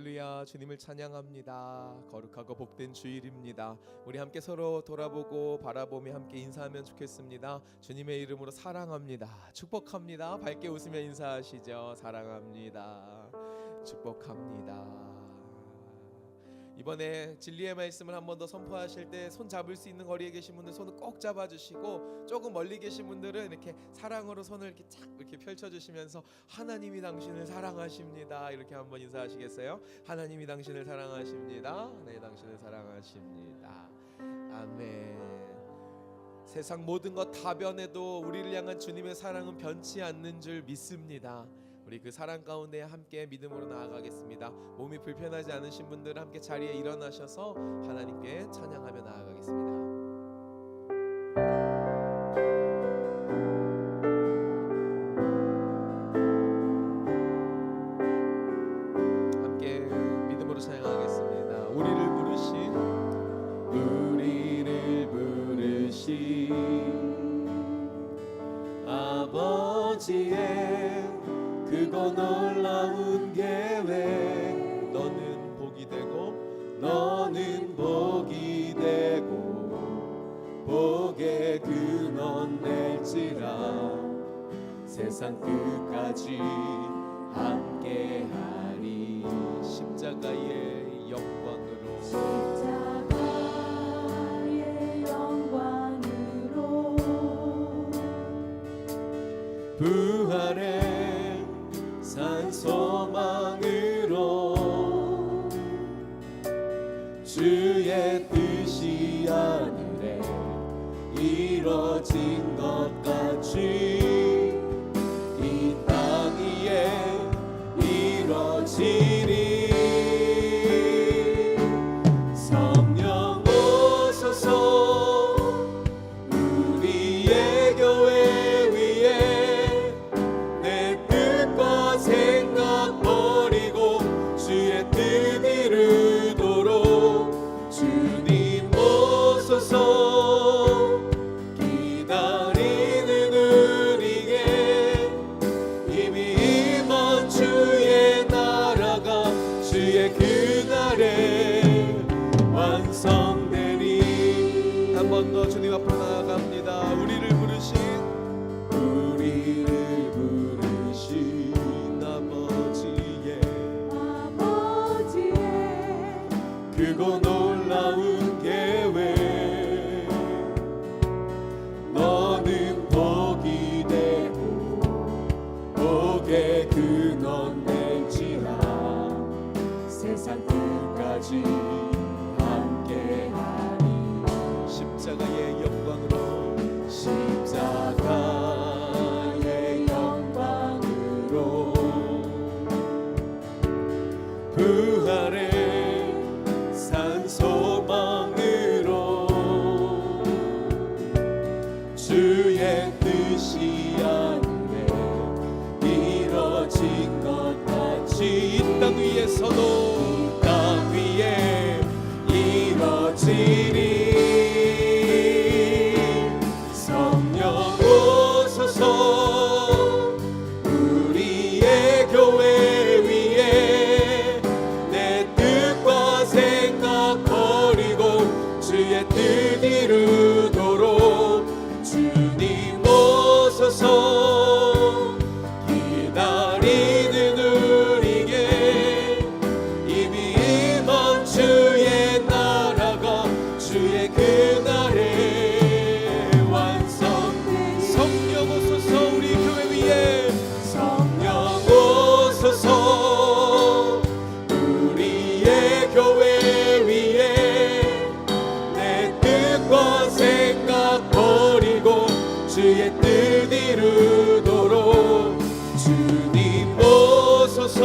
할렐루야. 주님을 찬양합니다. 거룩하고 복된 주일입니다. 우리 함께 서로 돌아보고 바라보며 함께 인사하면 좋겠습니다. 주님의 이름으로 사랑합니다, 축복합니다. 밝게 웃으며 인사하시죠. 사랑합니다, 축복합니다. 이번에 진리의 말씀을 한 번 더 선포하실 때 손 잡을 수 있는 거리에 계신 분들 손을 꼭 잡아주시고, 조금 멀리 계신 분들은 이렇게 사랑으로 손을 이렇게 착 이렇게 펼쳐주시면서 하나님이 당신을 사랑하십니다, 이렇게 한번 인사하시겠어요? 하나님이 당신을 사랑하십니다. 네, 당신을 사랑하십니다. 아멘. 세상 모든 것 다 변해도 우리를 향한 주님의 사랑은 변치 않는 줄 믿습니다. 우리 그 사랑 가운데 함께 믿음으로 나아가겠습니다. 몸이 불편하지 않으신 분들은 함께 자리에 일어나셔서 하나님께 찬양하며 나아가겠습니다. 함께 믿음으로 찬양하겠습니다. 우리를 부르신 아버지의 그거 놀라운 계획, 너는 복이 되고 복의 근원 낼지라, 세상 끝까지 함께하리. 십자가의 영광으로 부활의 산 소망으로 주의 뜻이 하늘에 이뤄진 것 같이 이 땅 위에 이뤄지리. 성령 오소서 우리의 교회 위에 내 뜻과 생각 버리고 주의 뜻 이루도록 주님 오소서. 기다리는 우리에게 이미 임한 주의 나라가 주의 그날에 완성되리. 한 번 더 주님 앞으로 나아갑니다. 우리를 부르신 아버지의 그거 놀라운 계획, 너는 복이 되고 복의 근원 낼지라, 세상 끝까지 함께하리. 십자가의 영광으로 부활의 산 소망으로 주의 뜻이 하늘에 이뤄진 것 같이 이 땅 위에 이뤄지리. 성령 오소서 우리의 교회 위에 내 뜻과 생각 버리고 주의 뜻 이루도록 주님 오소서. 기다리는 우리에게 이미 임한 주의 나라가 주의 그날에 완성되리. 성령 오소서 우리 교회 위에, 성령 오소서 우리의 교회 위에 내 뜻과 생각 버리고 주의 뜻 이루도록 주님 오소서.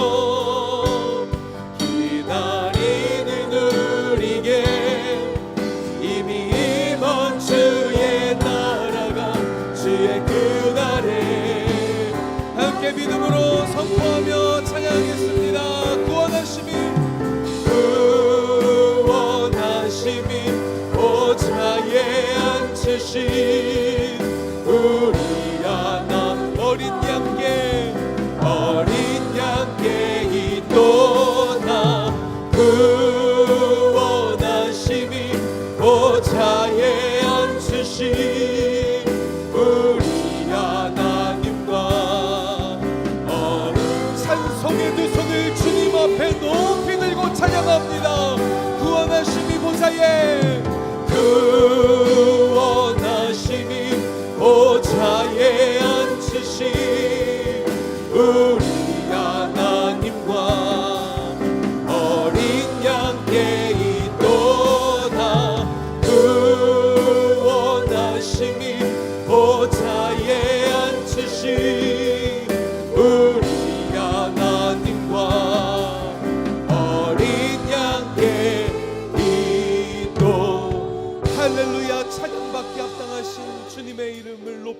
기다리는 우리에게 이미 임한 주의 나라가 주의 그날에 함께 믿음으로 선포하며 찬양하겠습니다. 구원하심이 보좌에 앉으신 우리 하나 어린 양께 이 떠나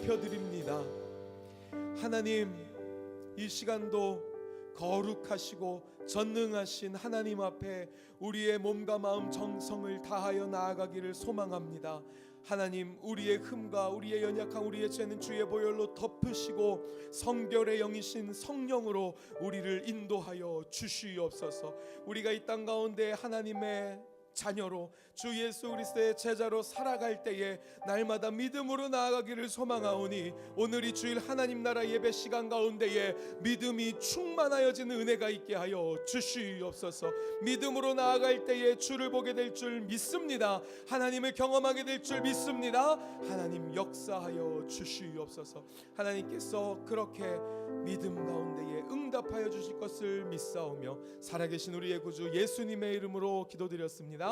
높여드립니다. 하나님, 이 시간도 거룩하시고 전능하신 하나님 앞에 우리의 몸과 마음 정성을 다하여 나아가기를 소망합니다. 하나님, 우리의 흠과 우리의 연약한 우리의 죄는 주의 보혈로 덮으시고 성결의 영이신 성령으로 우리를 인도하여 주시옵소서. 우리가 이 땅 가운데 하나님의 자녀로 주 예수 그리스도의 제자로 살아갈 때에 날마다 믿음으로 나아가기를 소망하오니 오늘 이 주일 하나님 나라 예배 시간 가운데에 믿음이 충만하여지는 은혜가 있게 하여 주시옵소서. 믿음으로 나아갈 때에 주를 보게 될 줄 믿습니다. 하나님을 경험하게 될 줄 믿습니다. 하나님 역사하여 주시옵소서. 하나님께서 그렇게 믿음 가운데에 응답하여 주실 것을 믿사오며 살아계신 우리의 구주 예수님의 이름으로 기도드렸습니다.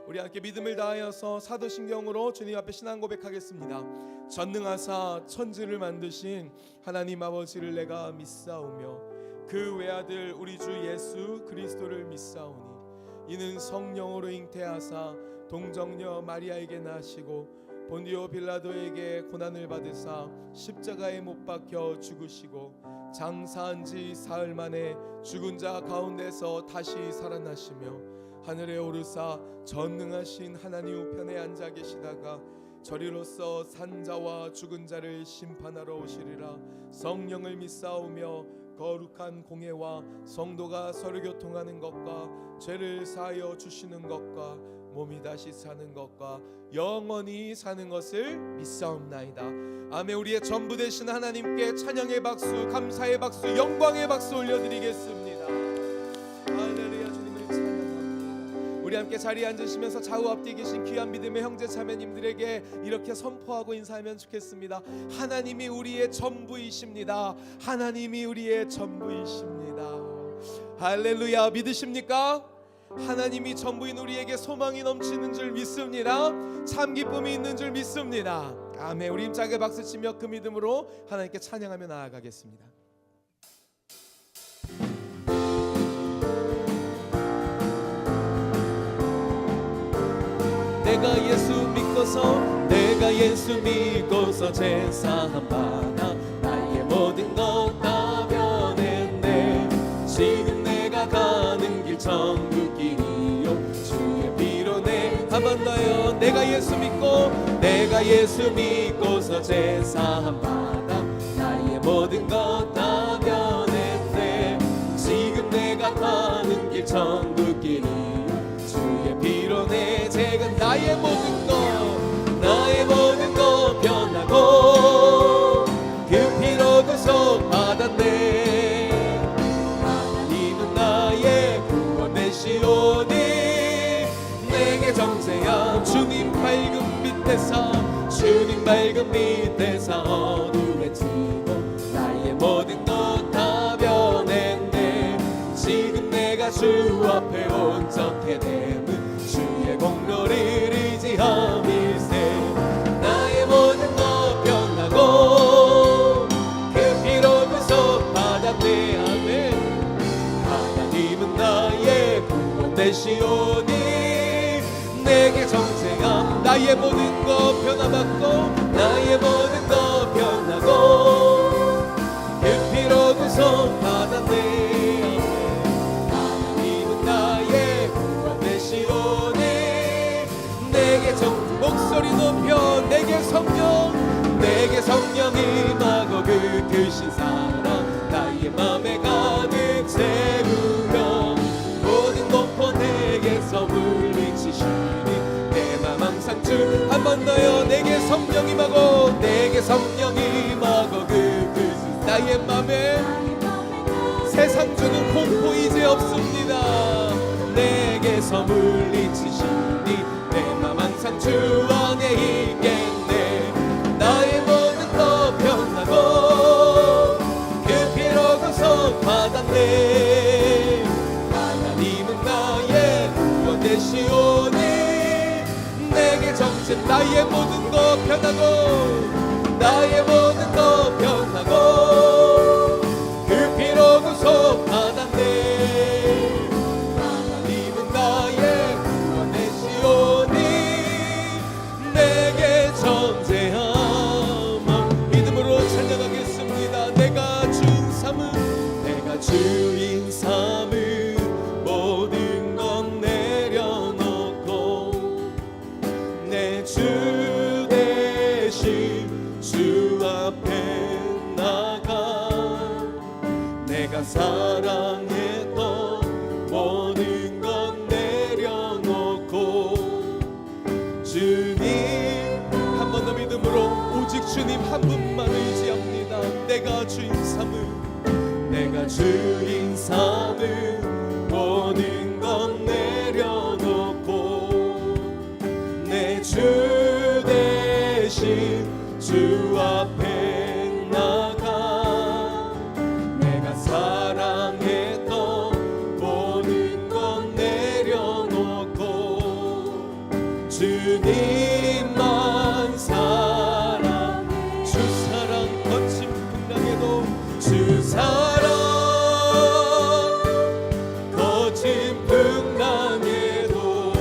우리 함께 믿음을 다하여서 사도신경으로 주님 앞에 신앙 고백하겠습니다. 전능하사 천지를 만드신 하나님 아버지를 내가 믿사오며 그 외아들 우리 주 예수 그리스도를 믿사오니 이는 성령으로 잉태하사 동정녀 마리아에게 나시고 본디오 빌라도에게 고난을 받으사 십자가에 못 박혀 죽으시고 장사한 지 사흘 만에 죽은 자 가운데서 다시 살아나시며 하늘에 오르사 전능하신 하나님 우편에 앉아 계시다가 저리로서 산자와 죽은 자를 심판하러 오시리라. 성령을 믿사오며 거룩한 공예와 성도가 서로 교통하는 것과 죄를 사하여 주시는 것과 몸이 다시 사는 것과 영원히 사는 것을 믿사옵나이다. 아멘. 우리의 전부 되신 하나님께 찬양의 박수, 감사의 박수, 영광의 박수 올려드리겠습니다. 할렐루야. 주님을 찬양합니다. 우리 함께 자리에 앉으시면서 좌우 앞뒤에 계신 귀한 믿음의 형제 자매님들에게 이렇게 선포하고 인사하면 좋겠습니다. 하나님이 우리의 전부이십니다. 하나님이 우리의 전부이십니다. 할렐루야. 믿으십니까? 하나님이 전부인 우리에게 소망이 넘치는 줄 믿습니다. 참 기쁨이 있는 줄 믿습니다. 아멘. 우리 힘차게 박수치며 그 믿음으로 하나님께 찬양하며 나아가겠습니다. 내가 예수 믿고서 제사함 받아 나의 모든 것 다 변했네. 지금 내가 가는 길 천국 길이요 주의 피로 내 한 번 더요. 내가 예수 믿고서 제사함 받아 나의 모든 것 다 변했네. 지금 내가 가는 길 천국 길이요 주의 피로 내 제가 나의 모든 것 변하고 그 피로 구속받았네. 하나님은 나의 구원 되시오니 내게 정죄한 주님 밝은 밑에서 어둠에 지고 나의 모든 것 다 변했네. 지금 내가 주 앞에 온전케 됨은 주의 공로를 의지함일세. 나의 모든 것 변하고 그 피로 구속받았네. 아멘. 하나님은 나의 구원 되시오니 내게 정죄함 나의 모든 것 변화받고 나의 모든 것 변하고 그 피로 구속받았네. 하나님은 나의 구원 되시오니 내게 목소리 높여 내게 성령 임하고 그 크신 사랑 나의 맘에 가득 채우며 모든 공포 내게서 물리치시니 내 맘 항상 주 한 번 더요. 내게 성령 임하고 그 크신 나의 맘에 세상 주는 공포 이제 없습니다. 내게서 물리치시니 내 맘 항상 주 안에 있겠네. 나의 모든 것 변하고 그 피로 구속받았네. 하나님은 나의 구원 되시오니 내게 정죄 나의 모든 것 변하고 나의 모든 것 변하고 그 피로 구속받았네. 하나님은 나의 구원 되시오니 내게 정죄함 주님 한 분만 의지합니다. 내가 주인 삼은, 내가 주인 삼은 모든 건 내려놓고 내 주 대신 주 앞에 나가 내가 사랑했던 모든 건 내려놓고 주님만 사랑해. 주 사랑 거친 풍랑에도 주 사랑 거친 풍랑에도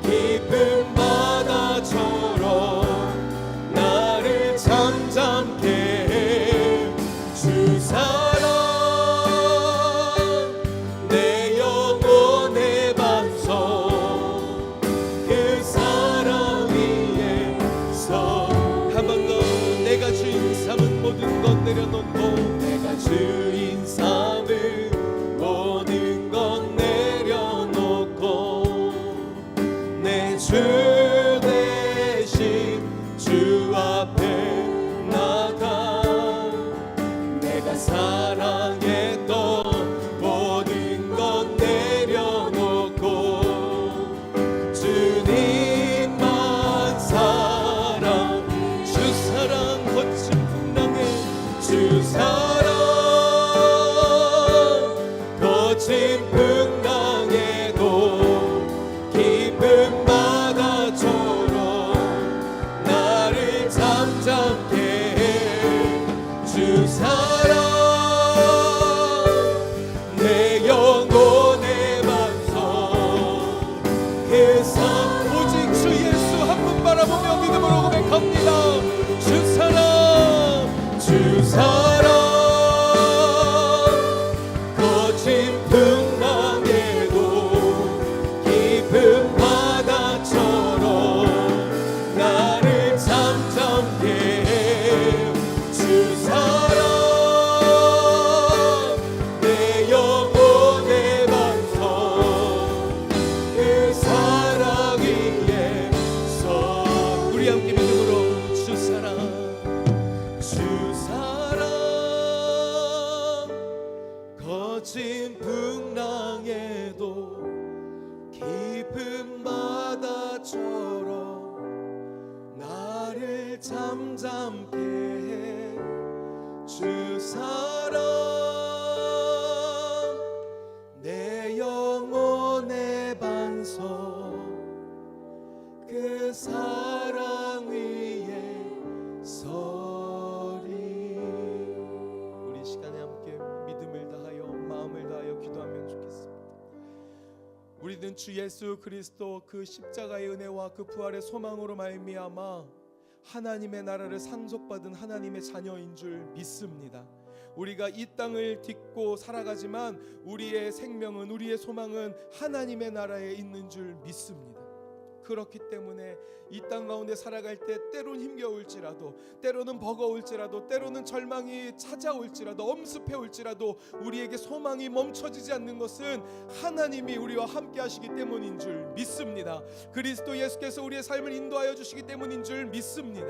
깊은 바다처럼 나를 잠잠케 해. 주 사랑 내 영혼의 반석 그 사랑 위에 서. 한 번 더 내가 주인 삼은 모든 것 내려놓고 내가 주인 삼은 모든 건 내려놓고 내 주 대신 주 앞에 나가 내가 사랑했던 모든 건 내려놓고 주님만 사랑해. 주 사랑 거친 풍랑에 주 사랑 거친 풍랑에도 깊은 바다처럼 나를 잠잠케 해. 주 사랑 내 영혼의 반석 그 사랑 오직 주 예수 한 분 바라보며 믿음으로 고백합니다. 주 사랑 거친 풍랑에도 깊은 바다처럼 나를 잠잠케 해. 주 사랑 내 영혼의 반석 그 사랑 위에 서. 우리 함께 믿음으로 주 사랑 주 사랑 거친 풍랑에도 깊은 바다처럼 나를 잠잠케 해. 주 사랑 내 영혼의 반석 그 사랑 위에 서리. 우리 시간에 함께 믿음을 다하여 마음을 다하여 기도하면 좋겠습니다. 우리는 주 예수 그리스도 그 십자가의 은혜와 그 부활의 소망으로 말미암아 하나님의 나라를 상속받은 하나님의 자녀인 줄 믿습니다. 우리가 이 땅을 딛고 살아가지만 우리의 생명은, 우리의 소망은 하나님의 나라에 있는 줄 믿습니다. 그렇기 때문에 이 땅 가운데 살아갈 때 때론 힘겨울지라도, 때로는 버거울지라도, 때로는 절망이 찾아올지라도, 엄습해올지라도 우리에게 소망이 멈춰지지 않는 것은 하나님이 우리와 함께 하시기 때문인 줄 믿습니다. 그리스도 예수께서 우리의 삶을 인도하여 주시기 때문인 줄 믿습니다.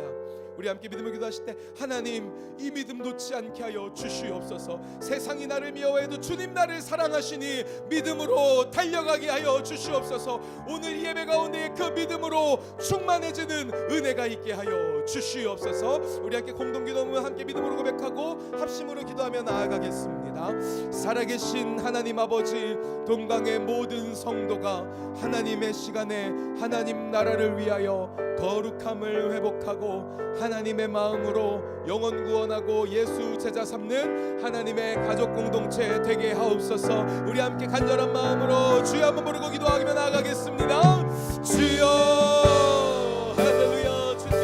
우리 함께 믿음을 기도하실 때 하나님, 이 믿음 놓지 않게 하여 주시옵소서. 세상이 나를 미워해도 주님 나를 사랑하시니 믿음으로 달려가게 하여 주시옵소서. 오늘 예배 가운데 그 믿음으로 충만해지는 은혜가 있게 하여 주시옵소서. 우리 함께 공동기도하며 함께 믿음으로 고백하고 합심으로 기도하며 나아가겠습니다. 살아계신 하나님 아버지, 동강의 모든 성도가 하나님의 시간에 하나님 나라를 위하여 거룩함을 회복하고 하나님의 마음으로 영혼 구원하고 예수 제자 삼는 하나님의 가족 공동체 되게 하옵소서. 우리 함께 간절한 마음으로 주여 한번 부르고 기도하며 나아가겠습니다. 주여, 할렐루야. 주님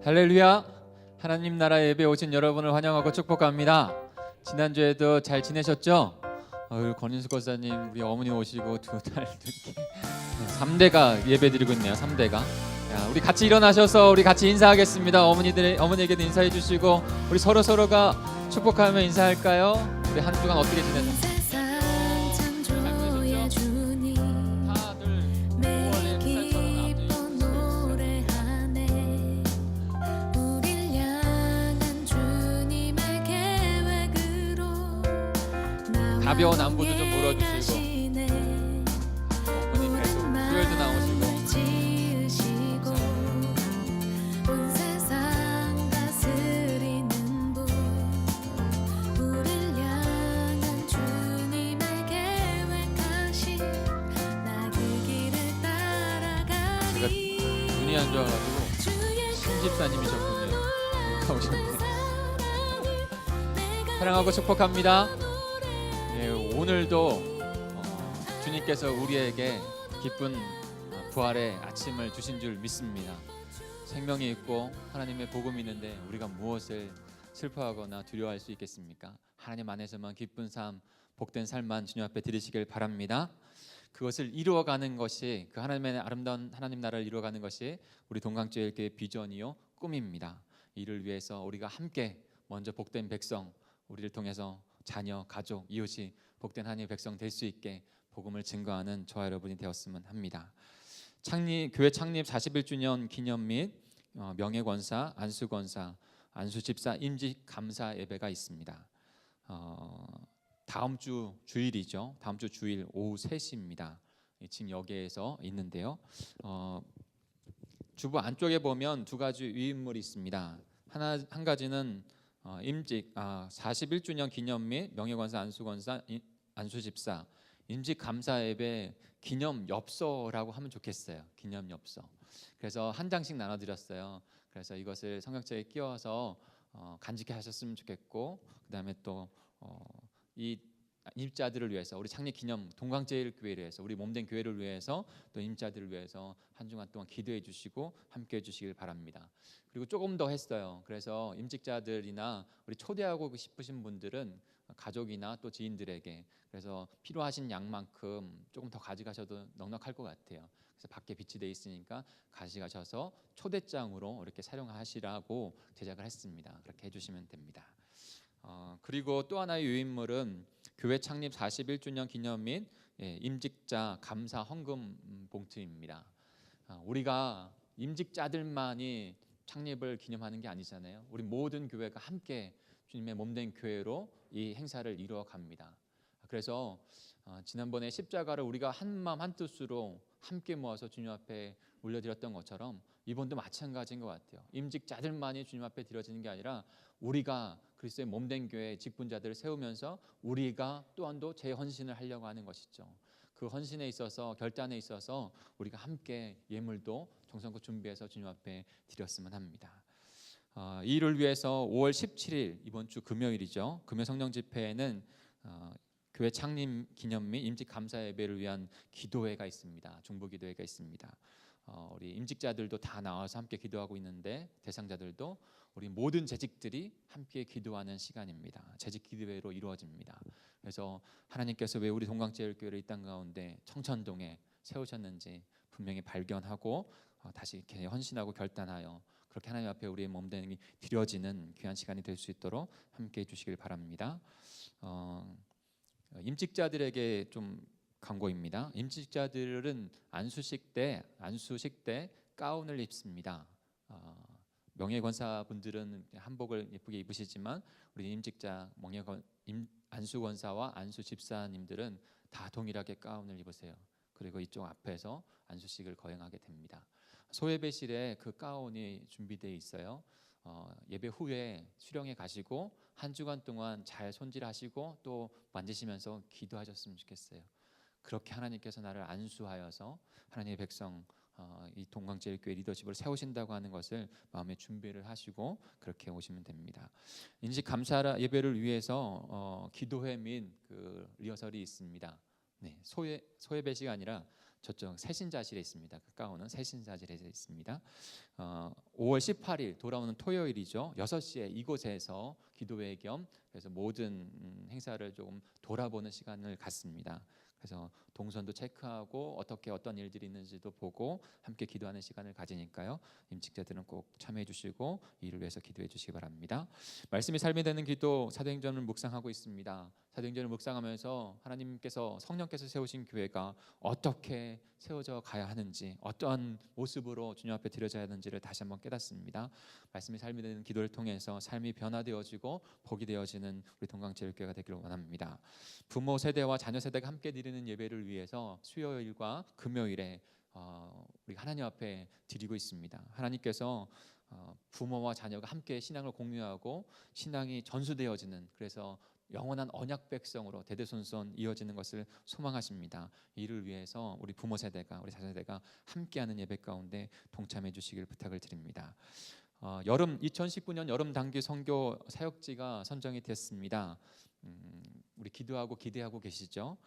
할렐루야. 하나님 나라 예배 오신 여러분을 환영하고 축복합니다. 지난주에도 잘 지내셨죠? 우리 권인수 권사님, 우리 어머니 오시고 두 달 늦게 3대가 예배 드리고 있네요. 3대가. 야, 우리 같이 일어나셔서 우리 같이 인사하겠습니다. 어머니에게도 인사해 주시고 우리 서로가 축복하며 인사할까요? 우리 한 주간 어떻게 지내셨나요? 가벼운 안부도 좀 물어주시고 어머니 계속 수혈도 나오시고 제가 눈이 안 좋아가지고 신집사님이셨군요. 오셨네. 사랑하고 축복합니다. 오늘도 주님께서 우리에게 기쁜 부활의 아침을 주신 줄 믿습니다. 생명이 있고 하나님의 복음이 있는데 우리가 무엇을 슬퍼하거나 두려워할 수 있겠습니까? 하나님 안에서만 기쁜 삶, 복된 삶만 주님 앞에 드리시길 바랍니다. 그것을 이루어가는 것이, 그 하나님의 아름다운 하나님 나라를 이루어가는 것이 우리 동강제일교회 비전이요 꿈입니다. 이를 위해서 우리가 함께 먼저 복된 백성, 우리를 통해서 자녀, 가족, 이웃이 복된 하나님의 백성 될 수 있게 복음을 증거하는 저와 여러분이 되었으면 합니다. 교회 창립 41주년 기념 및 명예권사, 안수권사, 안수집사 임직 감사 예배가 있습니다. 다음 주 주일이죠. 다음 주 주일 오후 3시입니다. 지금 여기에서 있는데요. 주부 안쪽에 보면 두 가지 위임물이 있습니다. 한 가지는 임직 41주년 기념 및 명예권사, 안수권사, 안수집사 임직 감사 예배 기념 엽서라고 하면 좋겠어요. 기념 엽서. 그래서 한 장씩 나눠드렸어요. 그래서 이것을 성경책에 끼워서 간직해 하셨으면 좋겠고, 그다음에 또 이 임자들을 위해서, 우리 창립 기념 동강제일교회를 위해서, 우리 몸된 교회를 위해서, 또 임자들을 위해서 한 주간 동안 기도해 주시고 함께 해 주시길 바랍니다. 그리고 조금 더 했어요. 그래서 임직자들이나 우리 초대하고 싶으신 분들은 가족이나 또 지인들에게, 그래서 필요하신 양만큼 조금 더 가져가셔도 넉넉할 것 같아요. 그래서 밖에 비치돼 있으니까 가져가셔서 초대장으로 이렇게 사용하시라고 제작을 했습니다. 그렇게 해주시면 됩니다. 그리고 또 하나의 유인물은 교회 창립 41주년 기념 및 임직자 감사 헌금 봉투입니다. 우리가 임직자들만이 창립을 기념하는 게 아니잖아요. 우리 모든 교회가 함께 주님의 몸된 교회로 이 행사를 이루어 갑니다. 그래서 지난번에 십자가를 우리가 한 마음 한 뜻으로 함께 모아서 주님 앞에 올려드렸던 것처럼 이번도 마찬가지인 것 같아요. 임직자들만이 주님 앞에 드려지는 게 아니라 우리가 그리스도의 몸된 교회 직분자들을 세우면서 우리가 또한도 재헌신을 하려고 하는 것이죠. 그 헌신에 있어서, 결단에 있어서 우리가 함께 예물도 정성껏 준비해서 주님 앞에 드렸으면 합니다. 이 일을 위해서 5월 17일 이번 주 금요일이죠. 금요 성령 집회에는 교회 창립 기념 및 임직 감사 예배를 위한 기도회가 있습니다. 중보 기도회가 있습니다. 우리 임직자들도 다 나와서 함께 기도하고 있는데, 대상자들도 우리 모든 재직들이 함께 기도하는 시간입니다. 재직 기도회로 이루어집니다. 그래서 하나님께서 왜 우리 동강제일교회를 이 땅 가운데 청천동에 세우셨는지 분명히 발견하고 다시 이렇게 헌신하고 결단하여 그렇게 하나님 앞에 우리의 몸됨이 드려지는 귀한 시간이 될 수 있도록 함께 해주시길 바랍니다. 임직자들에게 좀 광고입니다. 임직자들은 안수식 때 가운을 입습니다. 명예권사분들은 한복을 예쁘게 입으시지만 우리 임직자 안수권사와 안수집사님들은 다 동일하게 가운을 입으세요. 그리고 이쪽 앞에서 안수식을 거행하게 됩니다. 소예배실에 그 가운이 준비되어 있어요. 예배 후에 수령해 가시고 한 주간 동안 잘 손질하시고 또 만지시면서 기도하셨으면 좋겠어요. 그렇게 하나님께서 나를 안수하여서 하나님의 백성, 이 동강제일교회 리더십을 세우신다고 하는 것을 마음에 준비를 하시고 그렇게 오시면 됩니다. 인식 감사 예배를 위해서 기도회 및 그 리허설이 있습니다. 네, 소예배시가 아니라 저쪽 세신자실에 있습니다. 가까우는 세신자실에 있습니다. 5월 18일 돌아오는 토요일이죠. 6시에 이곳에서 기도회 겸 그래서 모든 행사를 조금 돌아보는 시간을 갖습니다. 그래서 동선도 체크하고 어떻게 어떤 일들이 있는지도 보고 함께 기도하는 시간을 가지니까요. 임직자들은 꼭 참여해 주시고 이를 위해서 기도해 주시기 바랍니다. 말씀이 삶이 되는 기도 사도행전을 묵상하고 있습니다. 사도행전을 묵상하면서 하나님께서 성령께서 세우신 교회가 어떻게 세워져 가야 하는지 어떠한 모습으로 주님 앞에 드려져야 하는지를 다시 한번 깨닫습니다. 말씀이 삶이 되는 기도를 통해서 삶이 변화되어지고 복이 되어지는 우리 동강제일교회가 되기를 원합니다. 부모 세대와 자녀 세대가 함께 드리는 예배를 위해서 수요일과 금요일에 우리 하나님 앞에 드리고 있습니다. 하나님께서 부모와 자녀가 함께 신앙을 공유하고 신앙이 전수되어지는 그래서 영원한 언약 백성으로 대대손손 이어지는 것을 소망하십니다. 이를 위해서 우리 부모 세대가 우리 자녀 세대가 함께하는 예배 가운데 동참해 주시길 부탁을 드립니다. 2019년 여름 단기 선교 사역지가 선정이 됐습니다. 우리 기도하고 기대하고 계시죠?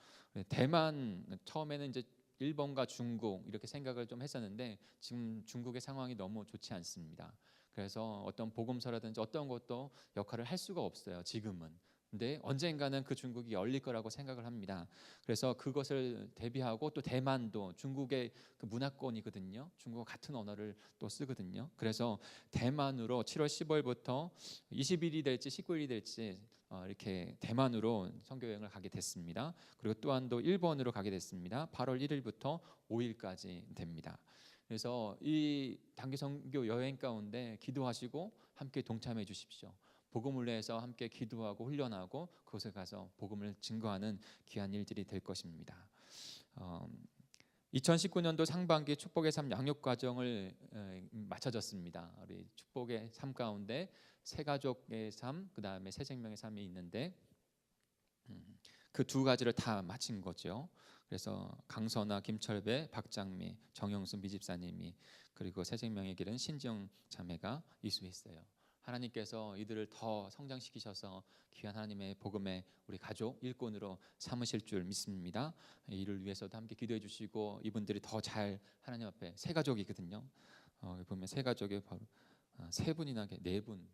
대만 처음에는 이제 일본과 중국 이렇게 생각을 좀 했었는데 지금 중국의 상황이 너무 좋지 않습니다. 그래서 어떤 복음서라든지 어떤 것도 역할을 할 수가 없어요. 지금은. 근데 언젠가는 그 중국이 열릴 거라고 생각을 합니다. 그래서 그것을 대비하고 또 대만도 중국의 그 문화권이거든요. 중국과 같은 언어를 또 쓰거든요. 그래서 대만으로 7월 15일부터 20일이 될지 19일이 될지 이렇게 대만으로 선교 여행을 가게 됐습니다. 그리고 또한 또 일본으로 가게 됐습니다. 8월 1일부터 5일까지 됩니다. 그래서 이 단기 선교 여행 가운데 기도하시고 함께 동참해 주십시오. 복음을 위해서 함께 기도하고 훈련하고 그곳에 가서 복음을 증거하는 귀한 일들이 될 것입니다. 2019년도 상반기 축복의 삶 양육 과정을 마쳐졌습니다. 우리 축복의 삶 가운데 새 가족의 삶, 그 다음에 새 생명의 삶이 있는데 그 두 가지를 다 마친 거죠. 그래서 강선아, 김철배, 박장미, 정영수 미집사님이 그리고 새 생명의 길은 신지영 자매가 이수했어요. 하나님께서 이들을 더 성장시키셔서 귀한 하나님의 복음에 우리 가족 일꾼으로 삼으실 줄 믿습니다. 이를 위해서도 함께 기도해 주시고 이분들이 더 잘 하나님 앞에 새 가족이거든요. 보면 새 가족이 바로 세 분이나 네 분.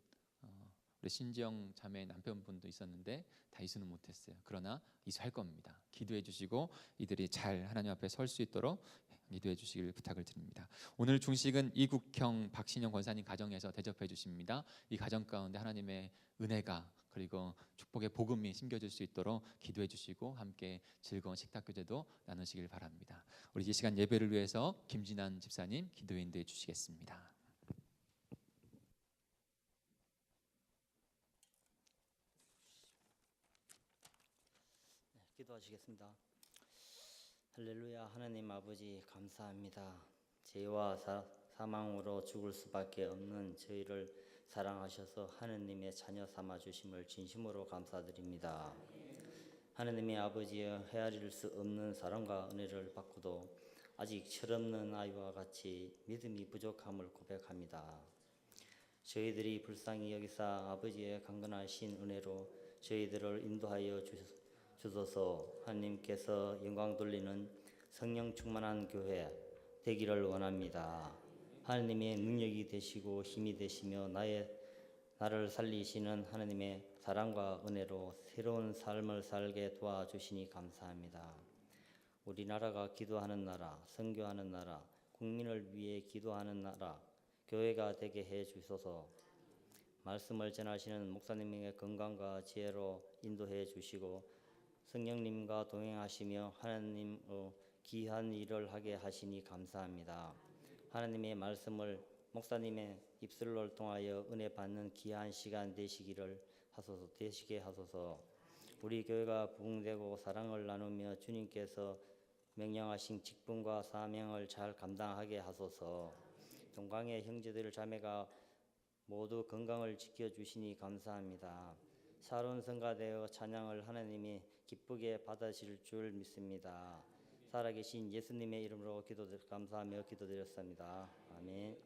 우리 신지영 자매의 남편분도 있었는데 다 이수는 못했어요. 그러나 이수할 겁니다. 기도해 주시고 이들이 잘 하나님 앞에 설 수 있도록 기도해 주시길 부탁을 드립니다. 오늘 중식은 이국형 박신영 권사님 가정에서 대접해 주십니다. 이 가정 가운데 하나님의 은혜가 그리고 축복의 복음이 심겨질 수 있도록 기도해 주시고 함께 즐거운 식탁 교제도 나누시길 바랍니다. 우리 이 시간 예배를 위해서 김진환 집사님 기도 인도해 주시겠습니다. 기도하시겠습니다. 할렐루야. 하나님 아버지 감사합니다. 죄와 사망으로 죽을 수밖에 없는 저희를 사랑하셔서 하느님의 자녀 삼아 주심을 진심으로 감사드립니다. 하느님의 아버지여 헤아릴 수 없는 사랑과 은혜를 받고도 아직 철없는 아이와 같이 믿음이 부족함을 고백합니다. 저희들이 불쌍히 여기사 아버지의 강건하신 은혜로 저희들을 인도하여 주소서. 하나님께서 영광 돌리는 성령 충만한 교회 되기를 원합니다. 하나님의 능력이 되시고 힘이 되시며 나를 살리시는 하나님의 사랑과 은혜로 새로운 삶을 살게 도와주시니 감사합니다. 우리나라가 기도하는 나라, 선교하는 나라, 국민을 위해 기도하는 나라, 교회가 되게 해 주소서. 말씀을 전하시는 목사님의 건강과 지혜로 인도해 주시고 성령님과 동행하시며 하나님의 귀한 일을 하게 하시니 감사합니다. 하나님의 말씀을 목사님의 입술을 통하여 은혜 받는 귀한 시간 되시게 하소서. 우리 교회가 부흥되고 사랑을 나누며 주님께서 명령하신 직분과 사명을 잘 감당하게 하소서. 동강의 형제들 자매가 모두 건강을 지켜주시니 감사합니다. 사로운 성가 되어 찬양을 하나님이 기쁘게 받으실 줄 믿습니다. 살아계신 예수님의 이름으로 감사하며 기도드렸습니다. 아멘.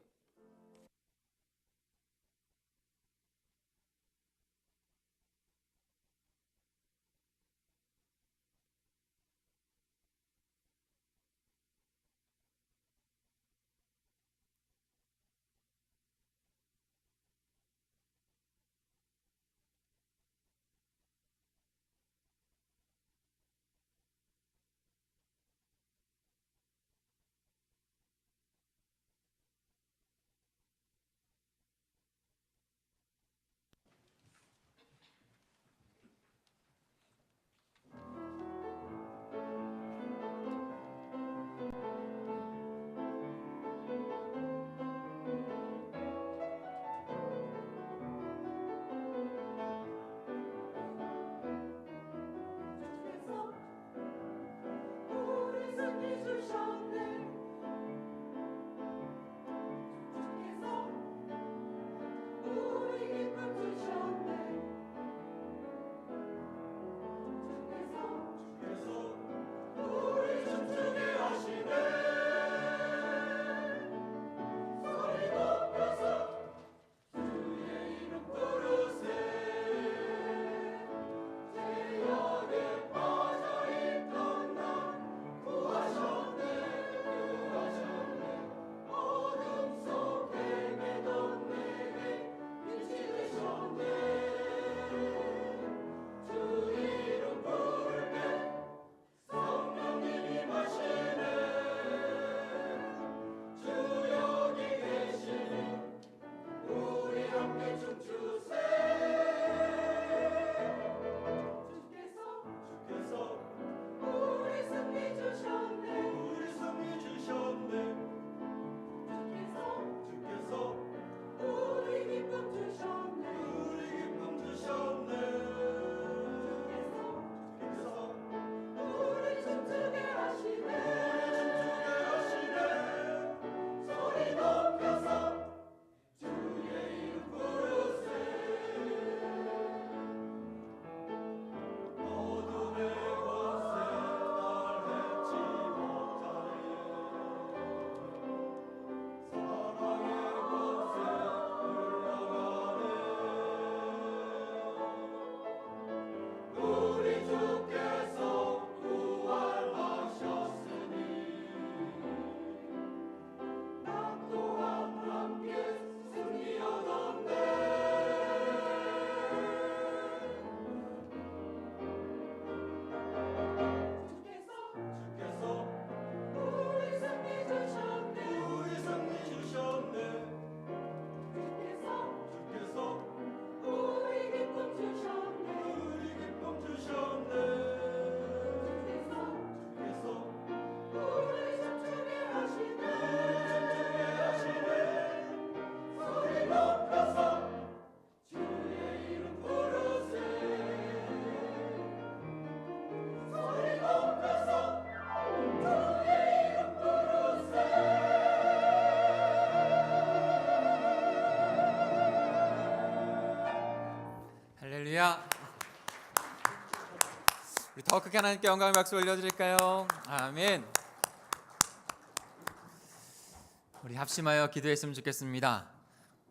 할렐루야. 우리 더 크게 하나님께 영광의 박수 올려드릴까요? 아멘. 우리 합심하여 기도했으면 좋겠습니다.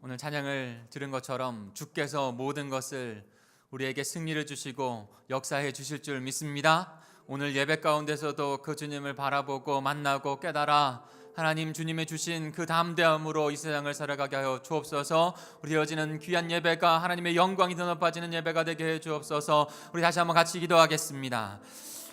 오늘 찬양을 들은 것처럼 주께서 모든 것을 우리에게 승리를 주시고 역사해 주실 줄 믿습니다. 오늘 예배 가운데서도 그 주님을 바라보고 만나고 깨달아 하나님 주님의 주신 그 담대함으로 이 세상을 살아가게 하여 주옵소서. 우리 이어지는 귀한 예배가 하나님의 영광이 더 높아지는 예배가 되게 해 주옵소서. 우리 다시 한번 같이 기도하겠습니다.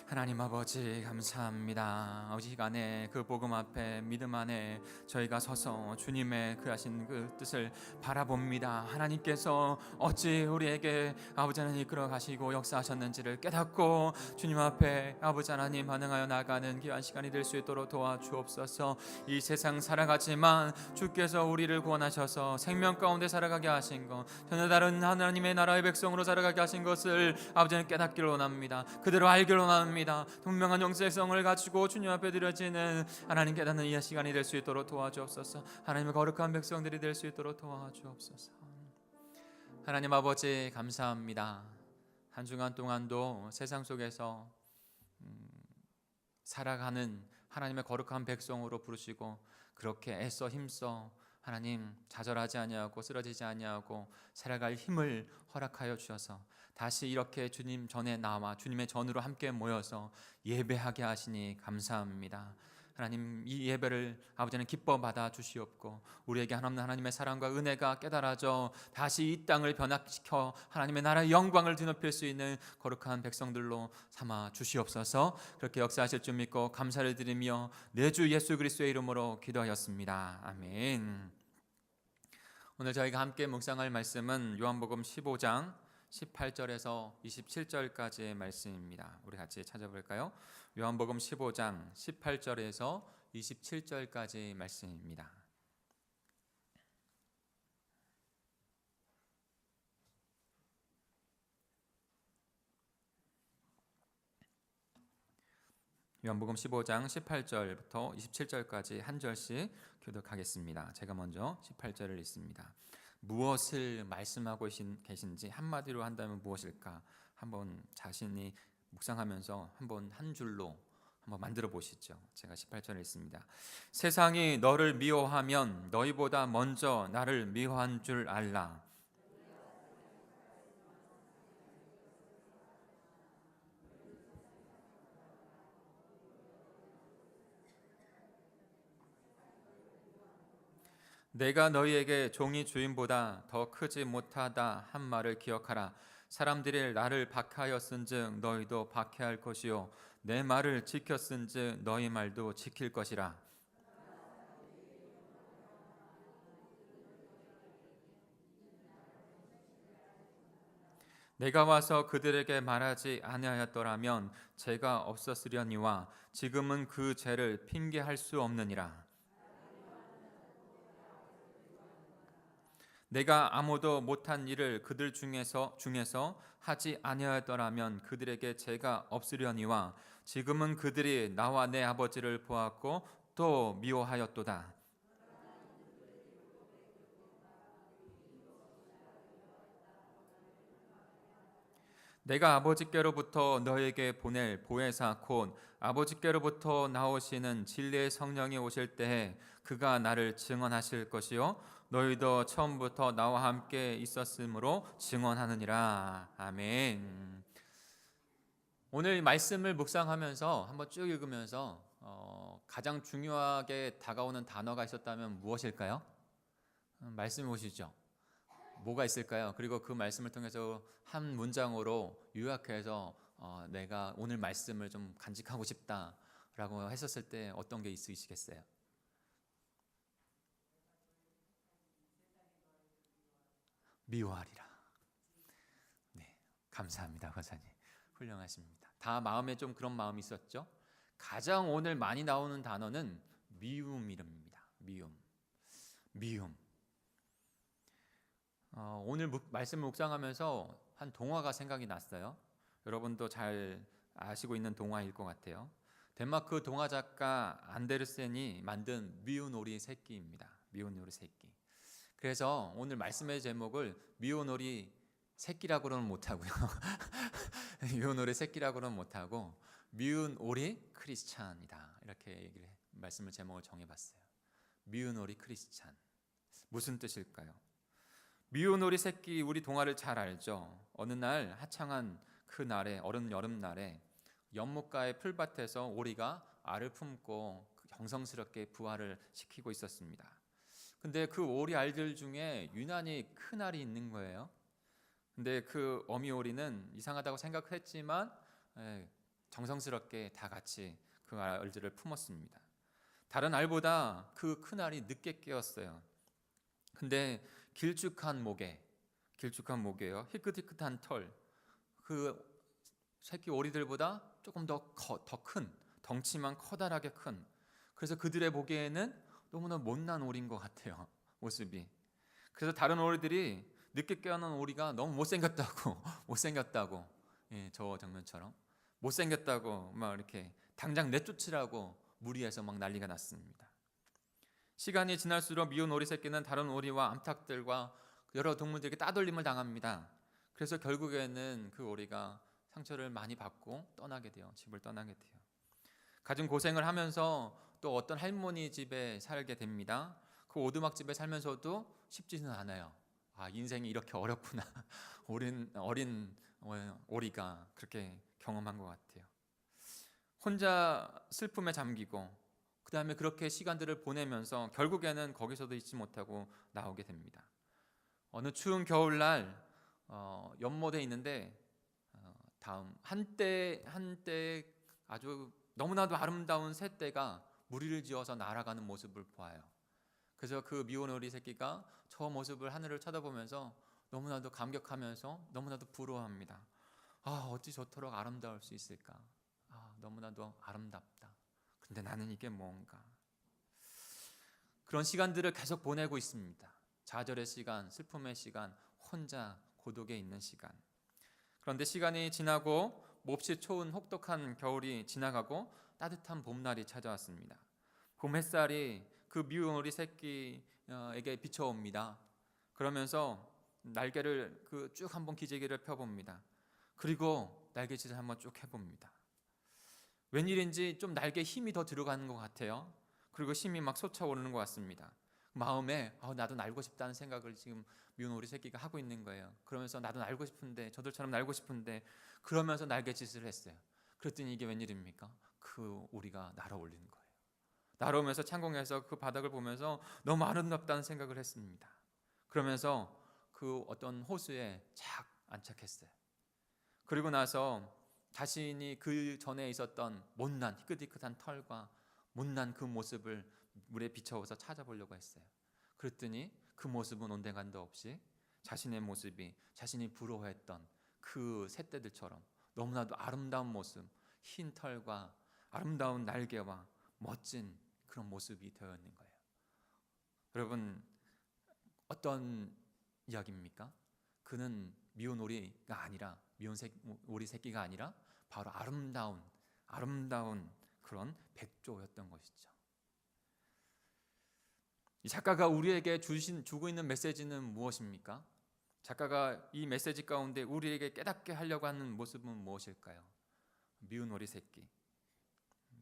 하나님 아버지 감사합니다. 이 시간에 그 복음 앞에 믿음 안에 저희가 서서 주님의 그 하신 그 뜻을 바라봅니다. 하나님께서 어찌 우리에게 아버지 하나님 이끌어 가시고 역사하셨는지를 깨닫고 주님 앞에 아버지 하나님 반응하여 나가는 귀한 시간이 될 수 있도록 도와주옵소서. 이 세상 살아가지만 주께서 우리를 구원하셔서 생명 가운데 살아가게 하신 것, 전혀 다른 하나님의 나라의 백성으로 살아가게 하신 것을 아버지는 깨닫기를 원합니다. 그대로 알기를 원합니다. 분명한 영생성을 가지고 주님 앞에 드려지는 하나님 깨닫는 이 시간이 될 수 있도록 도와주옵소서. 하나님의 거룩한 백성들이 될 수 있도록 도와주옵소서. 하나님 아버지 감사합니다. 한 주간 동안도 세상 속에서 살아가는 하나님의 거룩한 백성으로 부르시고 그렇게 애써 힘써 하나님 좌절하지 아니하고 쓰러지지 아니하고 살아갈 힘을 허락하여 주셔서 다시 이렇게 주님 전에 나와 주님의 전으로 함께 모여서 예배하게 하시니 감사합니다. 하나님 이 예배를 아버지는 기뻐 받아 주시옵고 우리에게 하나님 하나님의 사랑과 은혜가 깨달아져 다시 이 땅을 변화시켜 하나님의 나라의 영광을 드높일 수 있는 거룩한 백성들로 삼아 주시옵소서. 그렇게 역사하실 줄 믿고 감사를 드리며 내 주 예수 그리스도의 이름으로 기도하였습니다. 아멘. 오늘 저희가 함께 묵상할 말씀은 요한복음 15장 18절에서 27절까지의 말씀입니다. 우리 같이 찾아볼까요? 요한복음 15장 18절에서 27절까지의 말씀입니다. 요한복음 15장 18절부터 27절까지 한 절씩 교독하겠습니다. 제가 먼저 18절을 읽습니다. 무엇을 말씀하고 계신지 한마디로 한다면 무엇일까? 한번 자신이 묵상하면서 한번 한 줄로 한번 만들어 보시죠. 제가 18절을 읽습니다. 세상이 너를 미워하면 너희보다 먼저 나를 미워한 줄 알라. 내가 너희에게 종이 주인보다 더 크지 못하다 한 말을 기억하라. 사람들이 나를 박해하였은즉 너희도 박해할 것이요 내 말을 지켰은즉 너희 말도 지킬 것이라. 내가 와서 그들에게 말하지 아니하였더라면 죄가 없었으려니와 지금은 그 죄를 핑계할 수 없느니라. 내가 아무도 못한 일을 그들 중에서 하지 아니하였더라면 그들에게 죄가 없으려니와 지금은 그들이 나와 내 아버지를 보았고 또 미워하였도다. 내가 아버지께로부터 너에게 보낼 보혜사 곧 아버지께로부터 나오시는 진리의 성령이 오실 때에 그가 나를 증언하실 것이요 너희도 처음부터 나와 함께 있었으므로 증언하느니라. 아멘. 오늘 말씀을 묵상하면서 한번 쭉 읽으면서 가장 중요하게 다가오는 단어가 있었다면 무엇일까요? 말씀 보시죠. 뭐가 있을까요? 그리고 그 말씀을 통해서 한 문장으로 요약해서 내가 오늘 말씀을 좀 간직하고 싶다라고 했었을 때 어떤 게 있으시겠어요? 미워하리라. 네, 감사합니다, 권사님. 훌륭하십니다. 다 마음에 좀 그런 마음이 있었죠? 가장 오늘 많이 나오는 단어는 미움이랍니다. 미움. 오늘 말씀을 묵상하면서 한 동화가 생각이 났어요. 여러분도 잘 아시고 있는 동화일 것 같아요. 덴마크 동화 작가 안데르센이 만든 미운 오리 새끼입니다. 미운 오리 새끼. 그래서 오늘 말씀의 제목을 미운 오리 새끼라고는 못하고요. 미운 오리 새끼라고는 못하고 미운 오리 크리스찬이다, 이렇게 말씀을 제목을 정해봤어요. 미운 오리 크리스찬, 무슨 뜻일까요? 미운 오리 새끼, 우리 동화를 잘 알죠. 어느 날 하창한 그 날에, 여름날에 연못가의 풀밭에서 오리가 알을 품고 정성스럽게 부화를 시키고 있었습니다. 근데 그 오리 알들 중에 유난히 큰 알이 있는 거예요. 근데 그 어미 오리는 이상하다고 생각했지만 정성스럽게 다 같이 그 알들을 품었습니다. 다른 알보다 그 큰 알이 늦게 깨었어요. 근데 길쭉한 목에요, 희끗희끗한 털, 그 새끼 오리들보다 조금 더 큰, 덩치만 커다랗게 큰, 그래서 그들의 보기에는 너무나 못난 오리인 것 같아요, 모습이. 그래서 다른 오리들이 늦게 깨어난 오리가 너무 못생겼다고, 예, 저 장면처럼 못생겼다고 막 이렇게 당장 내쫓으라고 무리해서 막 난리가 났습니다. 시간이 지날수록 미운 오리 새끼는 다른 오리와 암탉들과 여러 동물들에게 따돌림을 당합니다. 그래서 결국에는 그 오리가 상처를 많이 받고 집을 떠나게 돼요. 갖은 고생을 하면서 또 어떤 할머니 집에 살게 됩니다. 그 오두막집에 살면서도 쉽지는 않아요. 인생이 이렇게 어렵구나. 어린 오리가 그렇게 경험한 것 같아요. 혼자 슬픔에 잠기고 그 다음에 그렇게 시간들을 보내면서 결국에는 거기서도 잊지 못하고 나오게 됩니다. 어느 추운 겨울날 연못에 있는데 다음 한때 아주 너무나도 아름다운 새떼가 무리를 지어서 날아가는 모습을 보아요. 그래서 그 미운 오리 새끼가 저 모습을 하늘을 쳐다보면서 너무나도 감격하면서 너무나도 부러워합니다. 어찌 저토록 아름다울 수 있을까? 너무나도 아름답다. 근데 나는 이게 뭔가? 그런 시간들을 계속 보내고 있습니다. 좌절의 시간, 슬픔의 시간, 혼자 고독에 있는 시간. 그런데 시간이 지나고 몹시 추운 혹독한 겨울이 지나가고 따뜻한 봄날이 찾아왔습니다. 봄 햇살이 그 미운 오리 새끼에게 비춰옵니다. 그러면서 날개를 쭉 한번 기저귀를 펴봅니다. 그리고 날개짓을 한번 쭉 해봅니다. 웬일인지 좀 날개에 힘이 더 들어가는 것 같아요. 그리고 힘이 막 솟아오르는 것 같습니다. 마음에 나도 날고 싶다는 생각을 지금 미운 오리 새끼가 하고 있는 거예요. 그러면서 나도 날고 싶은데, 저들처럼 날고 싶은데, 그러면서 날개짓을 했어요. 그랬더니 이게 웬일입니까? 그 오리가 날아올리는 거예요. 날아오면서 창공에서 그 바닥을 보면서 너무 아름답다는 생각을 했습니다. 그러면서 그 어떤 호수에 착 안착했어요. 그리고 나서 자신이 그 전에 있었던 못난 희끗희끗한 털과 못난 그 모습을 물에 비춰서 찾아보려고 했어요. 그랬더니 그 모습은 온데간도 없이 자신의 모습이 자신이 부러워했던 그 새떼들처럼 너무나도 아름다운 모습, 흰 털과 아름다운 날개와 멋진 그런 모습이 되어 있는 거예요. 여러분, 어떤 이야기입니까? 그는 미운 오리가 아니라, 오리 새끼가 아니라 바로 아름다운 그런 백조였던 것이죠. 이 작가가 우리에게 주고 있는 메시지는 무엇입니까? 작가가 이 메시지 가운데 우리에게 깨닫게 하려고 하는 모습은 무엇일까요? 미운 오리 새끼,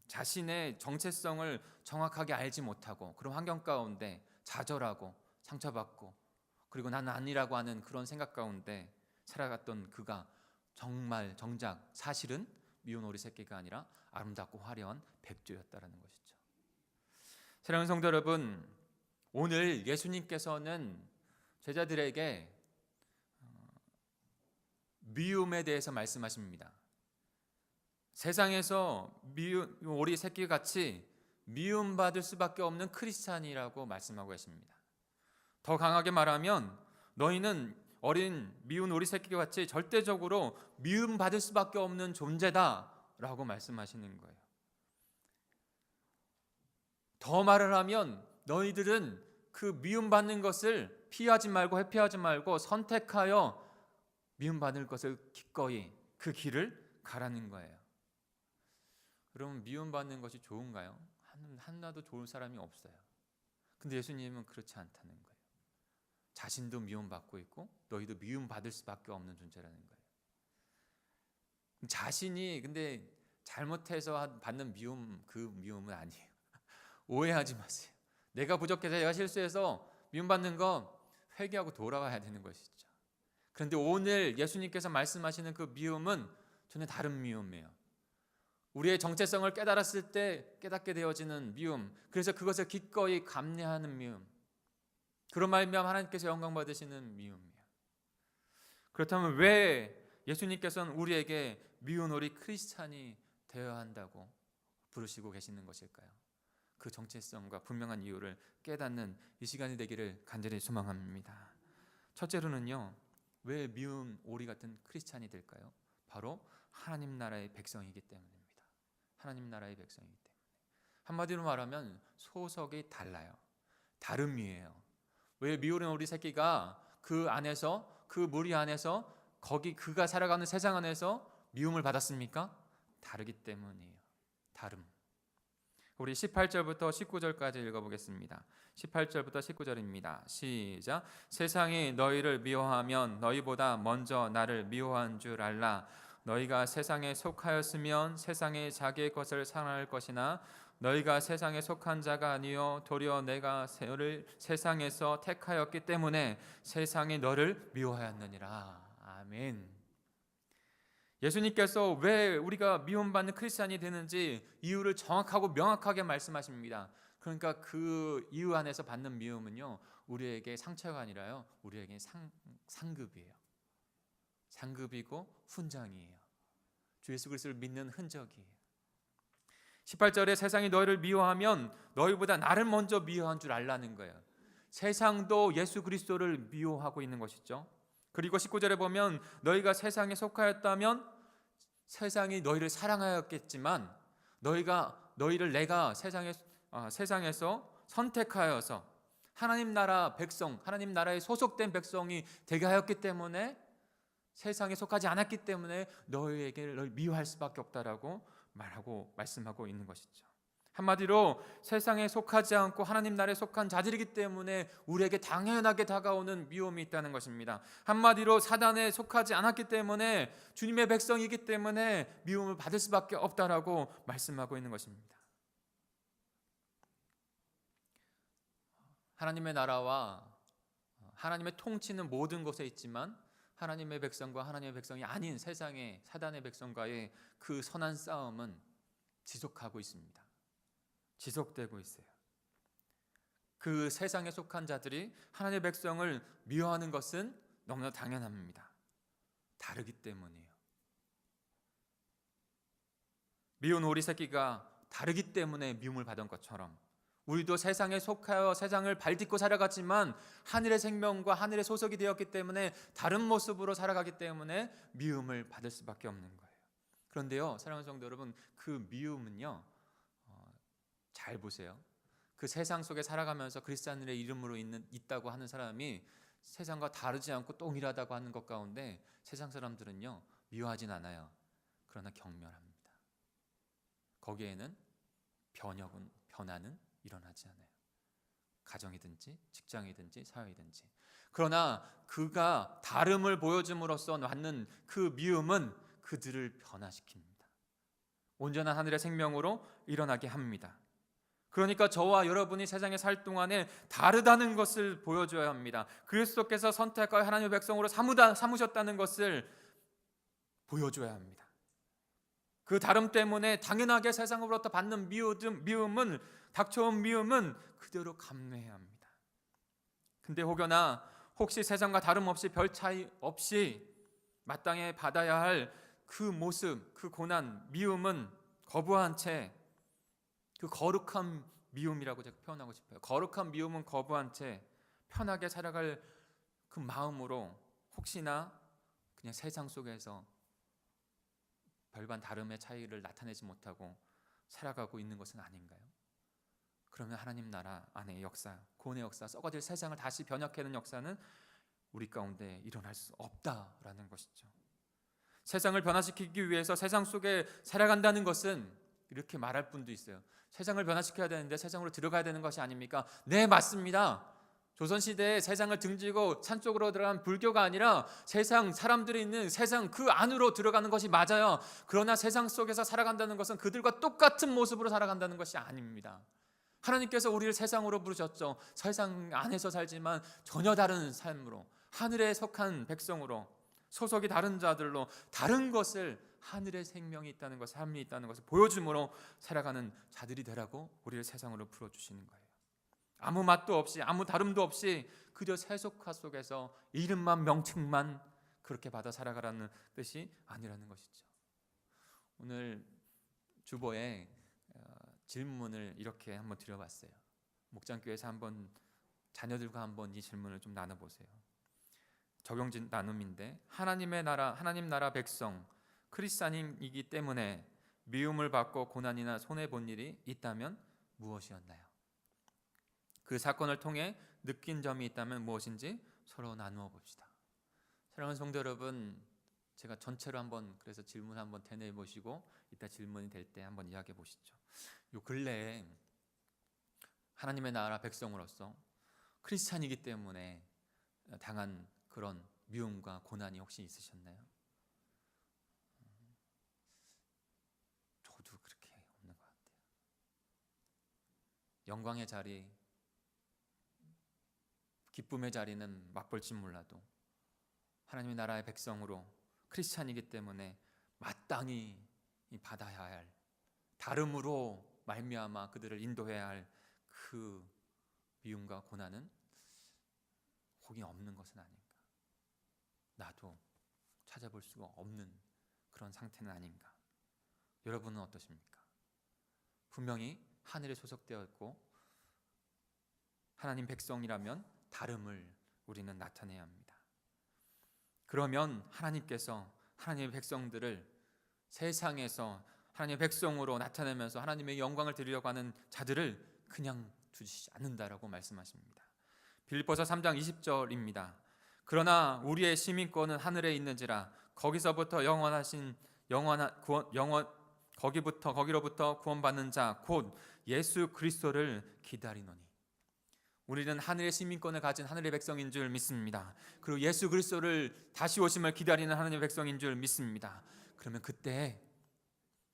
자신의 정체성을 정확하게 알지 못하고 그런 환경 가운데 좌절하고 상처받고 그리고 나는 아니라고 하는 그런 생각 가운데 살아갔던 그가 정작 사실은 미운 오리 새끼가 아니라 아름답고 화려한 백조였다라는 것이죠. 사랑하는 성도 여러분, 오늘 예수님께서는 제자들에게 미움에 대해서 말씀하십니다. 세상에서 미운 오리 새끼같이 미움받을 수밖에 없는 크리스찬이라고 말씀하고 계십니다. 더 강하게 말하면 너희는 어린 미운 오리 새끼같이 절대적으로 미움받을 수밖에 없는 존재다라고 말씀하시는 거예요. 더 말을 하면 너희들은 그 미움받는 것을 피하지 말고 회피하지 말고 선택하여 미움받을 것을 기꺼이 그 길을 가라는 거예요. 여러분, 미움받는 것이 좋은가요? 하나도 좋은 사람이 없어요. 근데 예수님은 그렇지 않다는 거예요. 자신도 미움받고 있고 너희도 미움받을 수밖에 없는 존재라는 거예요. 자신이 근데 잘못해서 받는 미움, 그 미움은 아니에요. 오해하지 마세요. 내가 부족해서 내가 실수해서 미움받는 건 회개하고 돌아와야 되는 것이죠. 그런데 오늘 예수님께서 말씀하시는 그 미움은 전혀 다른 미움이에요. 우리의 정체성을 깨달았을 때 깨닫게 되어지는 미움, 그래서 그것을 기꺼이 감내하는 미움, 그런 말미암아 하나님께서 영광 받으시는 미움이에요. 그렇다면 왜 예수님께서는 우리에게 미운 우리 크리스찬이 되어야 한다고 부르시고 계시는 것일까요? 그 정체성과 분명한 이유를 깨닫는 이 시간이 되기를 간절히 소망합니다. 첫째로는요, 왜 미운 오리 같은 크리스찬이 될까요? 바로 하나님 나라의 백성이기 때문입니다. 하나님 나라의 백성이기 때문에. 한마디로 말하면 소속이 달라요. 다름이에요. 왜 미오른 오리 새끼가 그 안에서, 그 무리 안에서, 거기 그가 살아가는 세상 안에서 미움을 받았습니까? 다르기 때문이에요. 다름. 우리 18절부터 19절까지 읽어보겠습니다. 18절부터 19절입니다. 시작. 세상이 너희를 미워하면 너희보다 먼저 나를 미워한 줄 알라. 너희가 세상에 속하였으면 세상이 자기의 것을 사랑할 것이나 너희가 세상에 속한 자가 아니요 도리어 내가 너를 세상에서 택하였기 때문에 세상이 너를 미워하였느니라. 아멘. 예수님께서 왜 우리가 미움받는 크리스찬이 되는지 이유를 정확하고 명확하게 말씀하십니다. 그러니까 그 이유 안에서 받는 미움은요, 우리에게 상처가 아니라요, 우리에게 상급이에요. 상급이고 훈장이에요. 주 예수 그리스도를 믿는 흔적이에요. 18절에 세상이 너희를 미워하면 너희보다 나를 먼저 미워한 줄 알라는 거예요. 세상도 예수 그리스도를 미워하고 있는 것이죠. 그리고 19절에 보면 너희가 세상에 속하였다면 세상이 너희를 사랑하였겠지만 너희를 내가 세상에서 선택하여서 하나님 나라 백성, 하나님 나라에 소속된 백성이 되게 하였기 때문에 세상에 속하지 않았기 때문에 너희를 미워할 수밖에 없다라고 말씀하고 있는 것이죠. 한마디로 세상에 속하지 않고 하나님 나라에 속한 자들이기 때문에 우리에게 당연하게 다가오는 미움이 있다는 것입니다. 한마디로 사단에 속하지 않았기 때문에 주님의 백성이기 때문에 미움을 받을 수밖에 없다라고 말씀하고 있는 것입니다. 하나님의 나라와 하나님의 통치는 모든 곳에 있지만 하나님의 백성과 하나님의 백성이 아닌 세상의 사단의 백성과의 그 선한 싸움은 지속하고 있습니다. 지속되고 있어요. 그 세상에 속한 자들이 하나님의 백성을 미워하는 것은 너무나 당연합니다. 다르기 때문이에요. 미운 오리 새끼가 다르기 때문에 미움을 받은 것처럼 우리도 세상에 속하여 세상을 발딛고 살아갔지만 하늘의 생명과 하늘의 소속이 되었기 때문에 다른 모습으로 살아가기 때문에 미움을 받을 수밖에 없는 거예요. 그런데요, 사랑하는 성도 여러분, 그 미움은요, 잘 보세요. 그 세상 속에 살아가면서 그리스도인의 이름으로 있다고 하는 사람이 세상과 다르지 않고 동일하다고 하는 것 가운데 세상 사람들은요, 미워하진 않아요. 그러나 경멸합니다. 거기에는 변화는 일어나지 않아요. 가정이든지 직장이든지 사회이든지. 그러나 그가 다름을 보여줌으로써 낳는 그 미움은 그들을 변화시킵니다. 온전한 하늘의 생명으로 일어나게 합니다. 그러니까 저와 여러분이 세상에 살 동안에 다르다는 것을 보여줘야 합니다. 그리스도께서 선택하여 하나님의 백성으로 삼으셨다는 것을 보여줘야 합니다. 그 다름 때문에 당연하게 세상으로부터 받는 미움은 닥쳐온 미움은 그대로 감내해야 합니다. 근데 혹시 세상과 다름없이 별 차이 없이 마땅히 받아야 할 그 모습, 그 고난, 미움은 거부한 채, 그 거룩한 미움이라고 제가 표현하고 싶어요. 거룩한 미움은 거부한 채 편하게 살아갈 그 마음으로 혹시나 그냥 세상 속에서 별반 다름의 차이를 나타내지 못하고 살아가고 있는 것은 아닌가요? 그러면 하나님 나라 안의 역사, 구원의 역사, 썩어질 세상을 다시 변혁하는 역사는 우리 가운데 일어날 수 없다라는 것이죠. 세상을 변화시키기 위해서 세상 속에 살아간다는 것은 이렇게 말할 분도 있어요. 세상을 변화시켜야 되는데 세상으로 들어가야 되는 것이 아닙니까? 네, 맞습니다. 조선시대에 세상을 등지고 산 쪽으로 들어간 불교가 아니라 세상 사람들이 있는 세상 그 안으로 들어가는 것이 맞아요. 그러나 세상 속에서 살아간다는 것은 그들과 똑같은 모습으로 살아간다는 것이 아닙니다. 하나님께서 우리를 세상으로 부르셨죠. 세상 안에서 살지만 전혀 다른 삶으로, 하늘에 속한 백성으로, 소속이 다른 자들로 다른 것을, 하늘의 생명이 있다는 것, 삶이 있다는 것을 보여줌으로 살아가는 자들이 되라고 우리를 세상으로 풀어주시는 거예요. 아무 맛도 없이, 아무 다름도 없이 그저 세속화 속에서 이름만, 명칭만 그렇게 받아 살아가라는 뜻이 아니라는 것이죠. 오늘 주보에 질문을 이렇게 한번 드려봤어요. 목장교회에서 한번 자녀들과 한번 이 질문을 좀 나눠보세요. 적용진 나눔인데, 하나님의 나라, 하나님 나라 백성 크리스찬이기 때문에 미움을 받고 고난이나 손해 본 일이 있다면 무엇이었나요? 그 사건을 통해 느낀 점이 있다면 무엇인지 서로 나누어 봅시다. 사랑하는 성도 여러분, 제가 전체로 한번 그래서 질문 한번 대내 보시고 이따 질문이 될 때 한번 이야기해 보시죠. 요 근래에 하나님의 나라 백성으로서 크리스찬이기 때문에 당한 그런 미움과 고난이 혹시 있으셨나요? 저도 그렇게 없는 것 같아요. 영광의 자리, 기쁨의 자리는 맛볼지 몰라도 하나님의 나라의 백성으로 크리스찬이기 때문에 마땅히 받아야 할, 다름으로 말미암아 그들을 인도해야 할 그 미움과 고난은 혹이 없는 것은 아닌가, 나도 찾아볼 수가 없는 그런 상태는 아닌가. 여러분은 어떠십니까? 분명히 하늘에 소속되어 있고 하나님 백성이라면 다름을 우리는 나타내야 합니다. 그러면 하나님께서 하나님의 백성들을 세상에서 하나님의 백성으로 나타내면서 하나님의 영광을 드리려고 하는 자들을 그냥 두시지 않는다라고 말씀하십니다. 빌립보서 3장 20절입니다. 그러나 우리의 시민권은 하늘에 있는지라 거기서부터 거기로부터 구원받는 자 곧 예수 그리스도를 기다리노니. 우리는 하늘의 시민권을 가진 하늘의 백성인 줄 믿습니다. 그리고 예수 그리스도를 다시 오심을 기다리는 하나님의 백성인 줄 믿습니다. 그러면 그때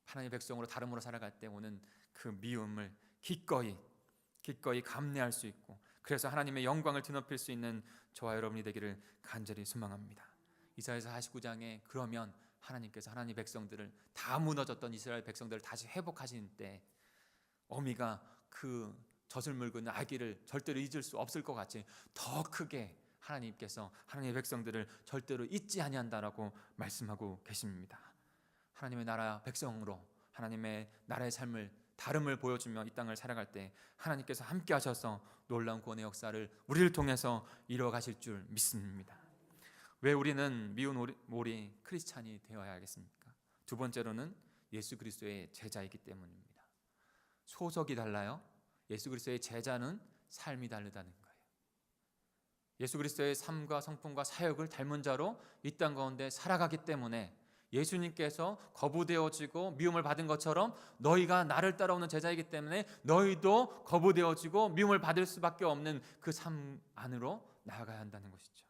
하나님의 백성으로 다름으로 살아갈 때 오는 그 미움을 기꺼이 감내할 수 있고, 그래서 하나님의 영광을 드높일 수 있는 저와 여러분이 되기를 간절히 소망합니다. 이사야서 49장에 그러면 하나님께서 하나님 백성들을, 다 무너졌던 이스라엘 백성들을 다시 회복하신 때 어미가 그 젖을 물고 있는 아기를 절대로 잊을 수 없을 것 같이 더 크게 하나님께서 하나님의 백성들을 절대로 잊지 아니한다라고 말씀하고 계십니다. 하나님의 나라 백성으로 하나님의 나라의 삶을, 다름을 보여주며 이 땅을 살아갈 때 하나님께서 함께 하셔서 놀라운 구원의 역사를 우리를 통해서 이루어 가실 줄 믿습니다. 왜 우리는 미운 오리 크리스찬이 되어야 하겠습니까? 두 번째로는 예수 그리스도의 제자이기 때문입니다. 소속이 달라요. 예수 그리스도의 제자는 삶이 다르다는 거예요. 예수 그리스도의 삶과 성품과 사역을 닮은 자로 이 땅 가운데 살아가기 때문에 예수님께서 거부되어지고 미움을 받은 것처럼 너희가 나를 따라오는 제자이기 때문에 너희도 거부되어지고 미움을 받을 수밖에 없는 그 삶 안으로 나아가야 한다는 것이죠.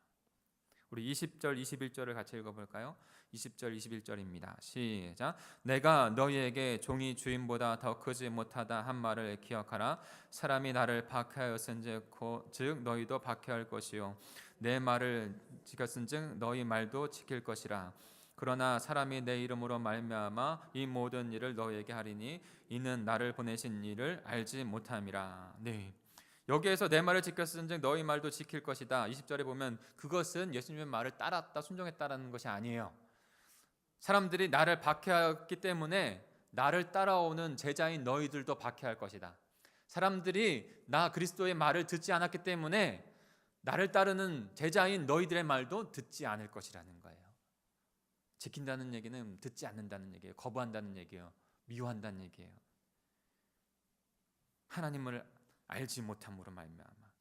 우리 20절 21절을 같이 읽어볼까요? 20절 21절입니다. 시작. 내가 너희에게 종이 주인보다 더 크지 못하다 한 말을 기억하라. 사람이 나를 박해하였은즉 즉 너희도 박해할 것이요 내 말을 지켰은즉 너희 말도 지킬 것이라. 그러나 사람이 내 이름으로 말미암아 이 모든 일을 너희에게 하리니 이는 나를 보내신 이를 알지 못함이라. 네. 여기에서 내 말을 지켰은즉 너희 말도 지킬 것이다. 20절에 보면 그것은 예수님의 말을 따랐다, 순종했다라는 것이 아니에요. 사람들이 나를 박해했기 때문에 나를 따라오는 제자인 너희들도 박해할 것이다. 사람들이 나 그리스도의 말을 듣지 않았기 때문에 나를 따르는 제자인 너희들의 말도 듣지 않을 것이라는 거예요. 지킨다는 얘기는 듣지 않는다는 얘기예요. 거부한다는 얘기예요. 미워한다는 얘기예요. 하나님을 알지 못함으로 말미암아.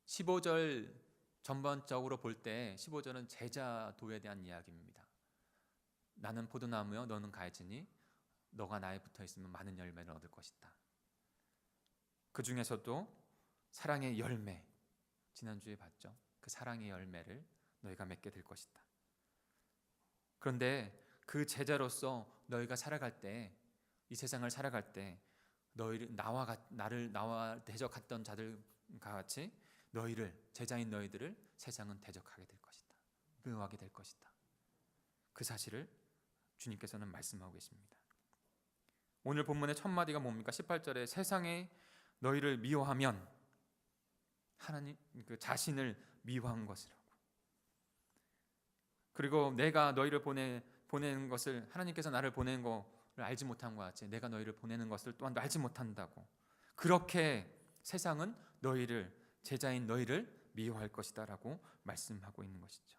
15절 전반적으로 볼 때 15절은 제자도에 대한 이야기입니다. 나는 포도나무요 너는 가지니 너가 나에 붙어 있으면 많은 열매를 얻을 것이다. 그 중에서도 사랑의 열매, 지난주에 봤죠. 그 사랑의 열매를 너희가 맺게 될 것이다. 그런데 그 제자로서 너희가 살아갈 때, 이 세상을 살아갈 때 나와 대적했던 자들과 같이 제자인 너희들을 세상은 대적하게 될 것이다. 미워하게 될 것이다. 그 사실을 주님께서는 말씀하고 계십니다. 오늘 본문의 첫 마디가 뭡니까? 18절에 세상에 너희를 미워하면 하나님 그 자신을 미워한 것이라고. 그리고 내가 너희를 보내는 것을, 하나님께서 나를 보내는 것을 알지 못한 것 같이 내가 너희를 보내는 것을 또한 알지 못한다고. 그렇게 세상은 제자인 너희를 미워할 것이다 라고 말씀하고 있는 것이죠.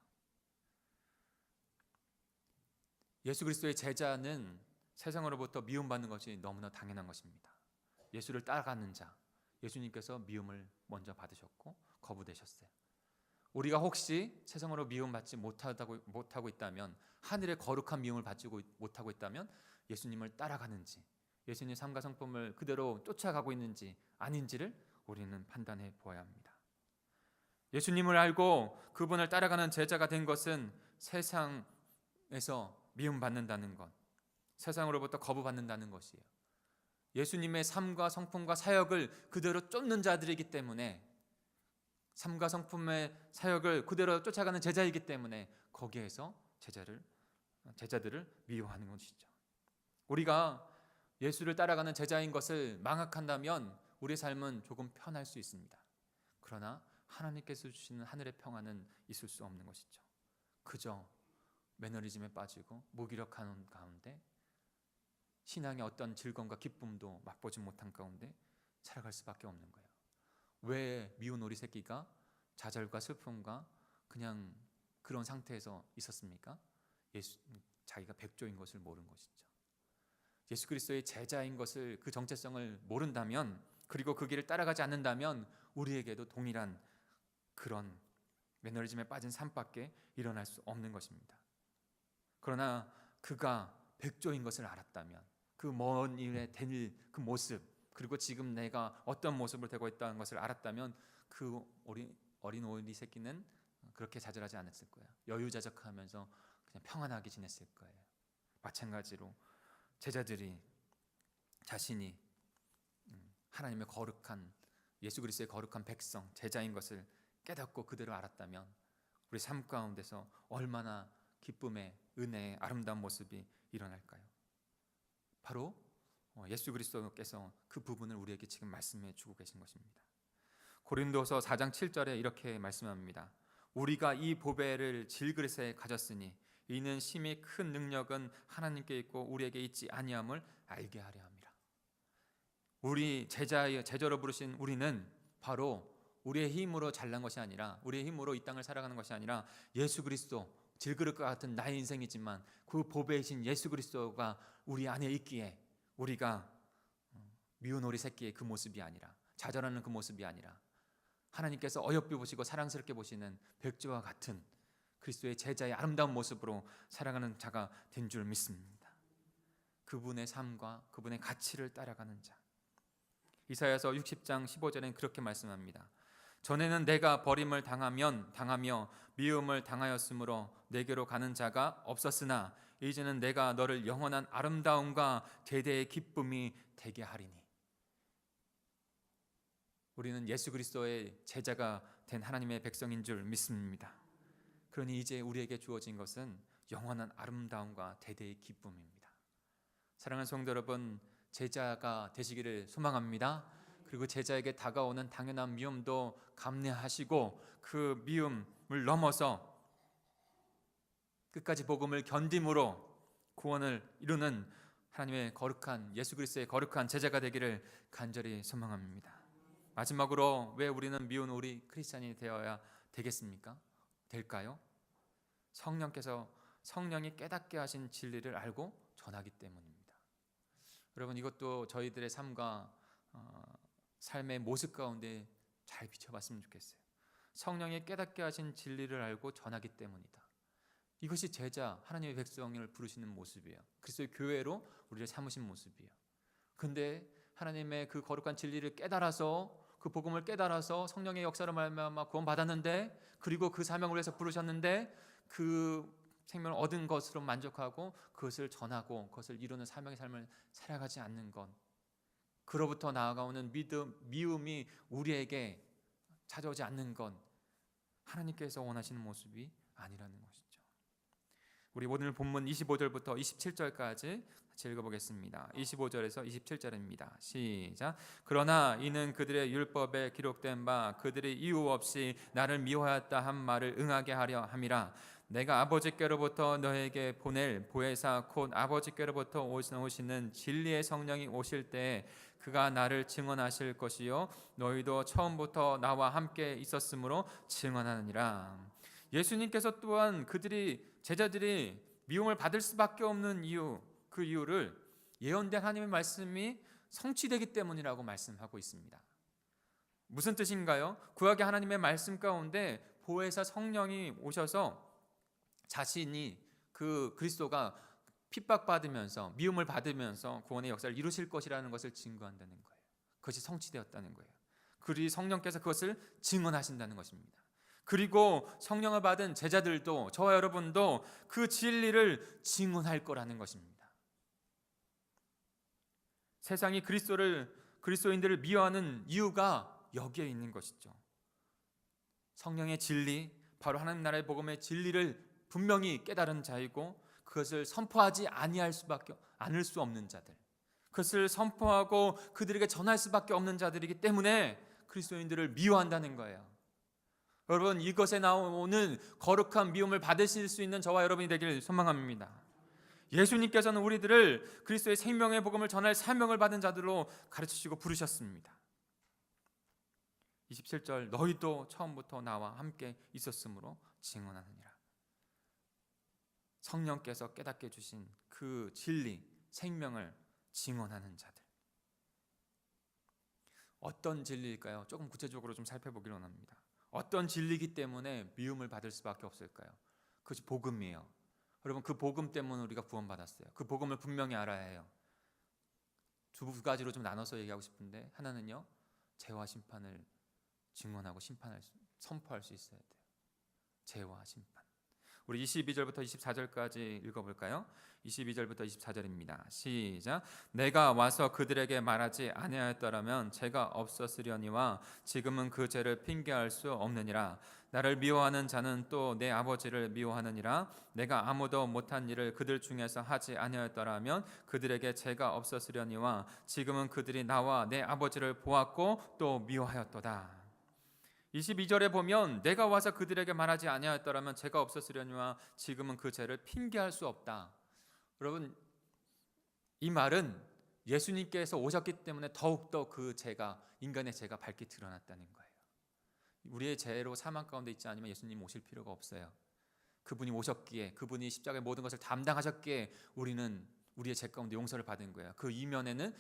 예수 그리스도의 제자는 세상으로부터 미움받는 것이 너무나 당연한 것입니다. 예수를 따라가는 자, 예수님께서 미움을 먼저 받으셨고 거부되셨어요. 우리가 혹시 세상으로 미움받지 못하고 있다면, 하늘의 거룩한 미움을 받지 못하고 있다면 예수님을 따라가는지, 예수님의 삶과 성품을 그대로 쫓아가고 있는지 아닌지를 우리는 판단해 보아야 합니다. 예수님을 알고 그분을 따라가는 제자가 된 것은 세상에서 미움받는다는 것, 세상으로부터 거부받는다는 것이에요. 예수님의 삶과 성품과 사역을 그대로 쫓는 자들이기 때문에, 삶과 성품의 사역을 그대로 쫓아가는 제자이기 때문에 거기에서 제자들을 미워하는 것이죠. 우리가 예수를 따라가는 제자인 것을 망각한다면 우리의 삶은 조금 편할 수 있습니다. 그러나 하나님께서 주시는 하늘의 평안은 있을 수 없는 것이죠. 그저 매너리즘에 빠지고 무기력한 가운데 신앙의 어떤 즐거움과 기쁨도 맛보지 못한 가운데 살아갈 수밖에 없는 거예요. 왜 미운 오리 새끼가 좌절과 슬픔과 그냥 그런 상태에서 있었습니까? 자기가 백조인 것을 모른 것이죠. 예수 그리스도의 제자인 것을, 그 정체성을 모른다면, 그리고 그 길을 따라가지 않는다면 우리에게도 동일한 그런 매너리즘에 빠진 삶밖에 일어날 수 없는 것입니다. 그러나 그가 백조인 것을 알았다면, 그 먼 일에 될 그 모습, 그리고 지금 내가 어떤 모습을 되고 있다는 것을 알았다면 그 어린 오리 새끼는 그렇게 좌절하지 않았을 거예요. 여유자적하면서 그냥 평안하게 지냈을 거예요. 마찬가지로 제자들이 자신이 하나님의 거룩한, 예수 그리스도의 거룩한 백성, 제자인 것을 깨닫고 그대로 알았다면 우리 삶 가운데서 얼마나 기쁨의, 은혜의 아름다운 모습이 일어날까요? 바로 예수 그리스도께서 그 부분을 우리에게 지금 말씀해 주고 계신 것입니다. 고린도서 4장 7절에 이렇게 말씀합니다. 우리가 이 보배를 질그릇에 가졌으니 이는 심히 큰 능력은 하나님께 있고 우리에게 있지 아니함을 알게 하려 함이라. 우리 제자로 부르신 우리는 바로 우리의 힘으로 잘난 것이 아니라, 우리의 힘으로 이 땅을 살아가는 것이 아니라 예수 그리스도, 질그릇과 같은 나의 인생이지만 그 보배이신 예수 그리스도가 우리 안에 있기에 우리가 미운 오리 새끼의 그 모습이 아니라, 좌절하는 그 모습이 아니라 하나님께서 어여삐 보시고 사랑스럽게 보시는 백조와 같은 그리스도의 제자의 아름다운 모습으로 살아가는 자가 된 줄 믿습니다. 그분의 삶과 그분의 가치를 따라가는 자. 이사야서 60장 15절에는 그렇게 말씀합니다. 전에는 내가 버림을 당하며 미움을 당하였으므로 내게로 가는 자가 없었으나 이제는 내가 너를 영원한 아름다움과 대대의 기쁨이 되게 하리니. 우리는 예수 그리스도의 제자가 된 하나님의 백성인 줄 믿습니다. 그러니 이제 우리에게 주어진 것은 영원한 아름다움과 대대의 기쁨입니다. 사랑하는 성도 여러분, 제자가 되시기를 소망합니다. 그리고 제자에게 다가오는 당연한 미움도 감내하시고 그 미움을 넘어서 끝까지 복음을 견딤으로 구원을 이루는 하나님의 거룩한, 예수 그리스도의 거룩한 제자가 되기를 간절히 소망합니다. 마지막으로 왜 우리는 미운 오리 크리스찬이 되어야 되겠습니까? 될까요? 성령이 깨닫게 하신 진리를 알고 전하기 때문입니다. 여러분, 이것도 저희들의 삶과 삶의 모습 가운데 잘 비춰봤으면 좋겠어요. 성령이 깨닫게 하신 진리를 알고 전하기 때문이다. 이것이 제자, 하나님의 백성을 부르시는 모습이에요. 그리스도의 교회로 우리를 삼으신 모습이에요. 근데 하나님의 그 거룩한 진리를 깨달아서 그 복음을 깨달아서 성령의 역사로 말미암아 구원받았는데, 그리고 그 사명을 위해서 부르셨는데 그 생명을 얻은 것으로 만족하고 그것을 전하고 그것을 이루는 사명의 삶을 살아가지 않는 것, 그로부터 나아가오는 미움이 우리에게 찾아오지 않는 것, 하나님께서 원하시는 모습이 아니라는 것이죠. 우리 오늘 본문 25절부터 27절까지 같이 읽어보겠습니다. 25절에서 27절입니다. 시작. 그러나 이는 그들의 율법에 기록된 바 그들이 이유 없이 나를 미워하였다 한 말을 응하게 하려 함이라. 내가 아버지께로부터 너에게 보낼 보혜사 곧 아버지께로부터 오시는 진리의 성령이 오실 때에 그가 나를 증언하실 것이요 너희도 처음부터 나와 함께 있었으므로 증언하느니라. 예수님께서 또한 제자들이 미움을 받을 수밖에 없는 이유, 그 이유를 예언된 하나님의 말씀이 성취되기 때문이라고 말씀하고 있습니다. 무슨 뜻인가요? 구약의 하나님의 말씀 가운데 보혜사 성령이 오셔서 자신이 그 그리스도가 핍박받으면서 미움을 받으면서 구원의 역사를 이루실 것이라는 것을 증거한다는 거예요. 그것이 성취되었다는 거예요. 그리고 성령께서 그것을 증언하신다는 것입니다. 그리고 성령을 받은 제자들도, 저와 여러분도 그 진리를 증언할 거라는 것입니다. 세상이 그리스도인들을 미워하는 이유가 여기에 있는 것이죠. 성령의 진리, 바로 하나님 나라의 복음의 진리를 분명히 깨달은 자이고 그것을 선포하지 않을 수 없는 자들, 그것을 선포하고 그들에게 전할 수밖에 없는 자들이기 때문에 그리스도인들을 미워한다는 거예요. 여러분, 이것에 나오는 거룩한 미움을 받으실 수 있는 저와 여러분이 되기를 소망합니다. 예수님께서는 우리들을 그리스도의 생명의 복음을 전할 사명을 받은 자들로 가르치시고 부르셨습니다. 27절, 너희도 처음부터 나와 함께 있었으므로 증언하느니라. 성령께서 깨닫게 해주신 그 진리, 생명을 증언하는 자들. 어떤 진리일까요? 조금 구체적으로 좀 살펴보기를 원합니다. 어떤 진리이기 때문에 미움을 받을 수밖에 없을까요? 그것이 복음이에요. 여러분, 그 복음 때문에 우리가 구원받았어요. 그 복음을 분명히 알아야 해요. 두 가지로 좀 나눠서 얘기하고 싶은데, 하나는요, 죄와 심판을 증언하고 선포할 수 있어야 돼요. 죄와 심판. 우리 22절부터 24절까지 읽어볼까요? 22절부터 24절입니다. 시작. 내가 와서 그들에게 말하지 아니하였더라면 죄가 없었으려니와 지금은 그 죄를 핑계할 수 없느니라. 나를 미워하는 자는 또 내 아버지를 미워하느니라. 내가 아무도 못한 일을 그들 중에서 하지 아니하였더라면 그들에게 죄가 없었으려니와 지금은 그들이 나와 내 아버지를 보았고 또 미워하였도다. 22절에 보면 내가 와서 그들에게 말하지 아니하였더라면 죄가 없었으려니와 지금은 그 죄를 핑계할 수 없다. 여러분, 이 말은 예수님께서 오셨기 때문에 더욱더 그 죄가, 인간의 죄가 밝게 드러났다는 거예요. 우리의 죄로 사망 가운데 있지 않으면 예수님 오실 필요가 없어요. 그분이 오셨기에, 그분이 십자가의 모든 것을 담당하셨기에 우리는 우리의 죄 가운데 용서를 받은 거예요. 그 이면에는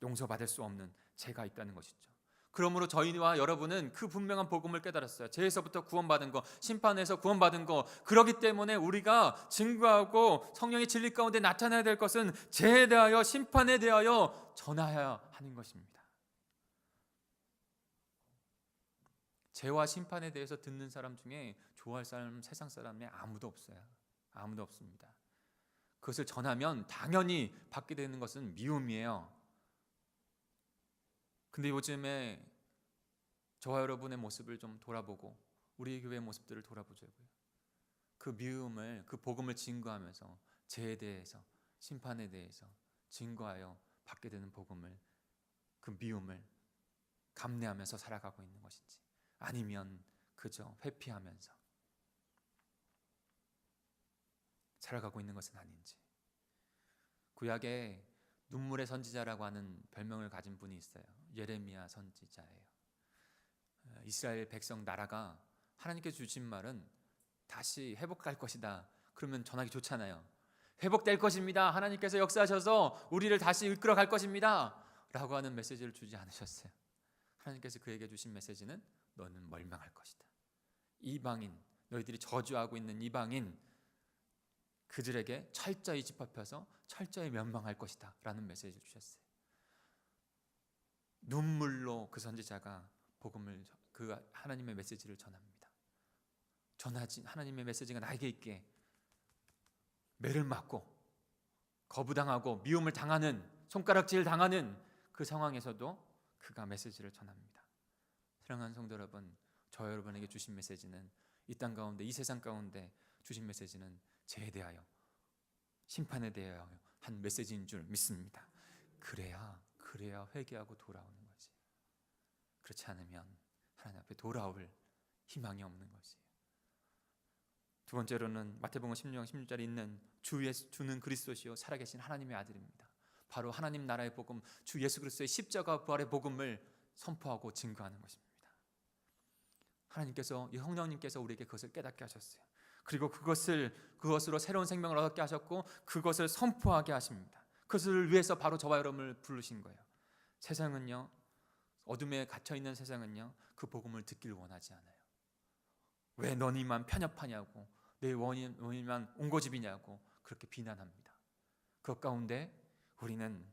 용서받을 수 없는 죄가 있다는 것이죠. 그러므로 저희와 여러분은 그 분명한 복음을 깨달았어요. 죄에서부터 구원받은 거, 심판에서 구원받은 거. 그렇기 때문에 우리가 증거하고 성령의 진리 가운데 나타나야 될 것은 죄에 대하여, 심판에 대하여 전하여야 하는 것입니다. 죄와 심판에 대해서 듣는 사람 중에 좋아할 사람, 세상 사람이 아무도 없어요. 아무도 없습니다. 그것을 전하면 당연히 받게 되는 것은 미움이에요. 근데 요즘에 저와 여러분의 모습을 좀 돌아보고 우리 교회의 모습들을 돌아보자고요. 그 미움을, 그 복음을 증거하면서 죄에 대해서, 심판에 대해서 증거하여 받게 되는 복음을, 그 미움을 감내하면서 살아가고 있는 것인지, 아니면 그저 회피하면서 살아가고 있는 것은 아닌지. 구약에 눈물의 선지자라고 하는 별명을 가진 분이 있어요. 예레미야 선지자예요. 이스라엘 백성 나라가 하나님께 주신 말은 다시 회복할 것이다. 그러면 전하기 좋잖아요. 회복될 것입니다. 하나님께서 역사하셔서 우리를 다시 이끌어 갈 것입니다. 라고 하는 메시지를 주지 않으셨어요. 하나님께서 그에게 주신 메시지는 너는 멸망할 것이다. 이방인, 너희들이 저주하고 있는 이방인, 그들에게 철저히 집합해서 철저히 멸망할 것이다 라는 메시지를 주셨어요. 눈물로 그 선지자가 복음을 그 하나님의 메시지를 전합니다. 전하지 하나님의 메시지가 나에게 있게 매를 맞고 거부당하고 미움을 당하는 손가락질 당하는 그 상황에서도 그가 메시지를 전합니다. 사랑하는 성도 여러분, 저 여러분에게 주신 메시지는 이 땅 가운데 이 세상 가운데 주신 메시지는 죄에 대하여 심판에 대하여 한 메시지인 줄 믿습니다. 그래야 회개하고 돌아오는 거지. 그렇지 않으면 하나님 앞에 돌아올 희망이 없는 것이에요. 두 번째로는 마태복음 16장 16절에 있는 주는 그리스도시요 살아계신 하나님의 아들입니다. 바로 하나님 나라의 복음, 주 예수 그리스도의 십자가 부활의 복음을 선포하고 증거하는 것입니다. 하나님께서, 성령님께서 우리에게 그것을 깨닫게 하셨어요. 그리고 그것으로 새로운 생명을 얻게 하셨고 그것을 선포하게 하십니다. 그것을 위해서 바로 저와 여러분을 부르신 거예요. 세상은요, 어둠에 갇혀있는 세상은요, 그 복음을 듣길 원하지 않아요. 왜 너희만 편협하냐고, 내 원인만 온고집이냐고 그렇게 비난합니다. 그 가운데 우리는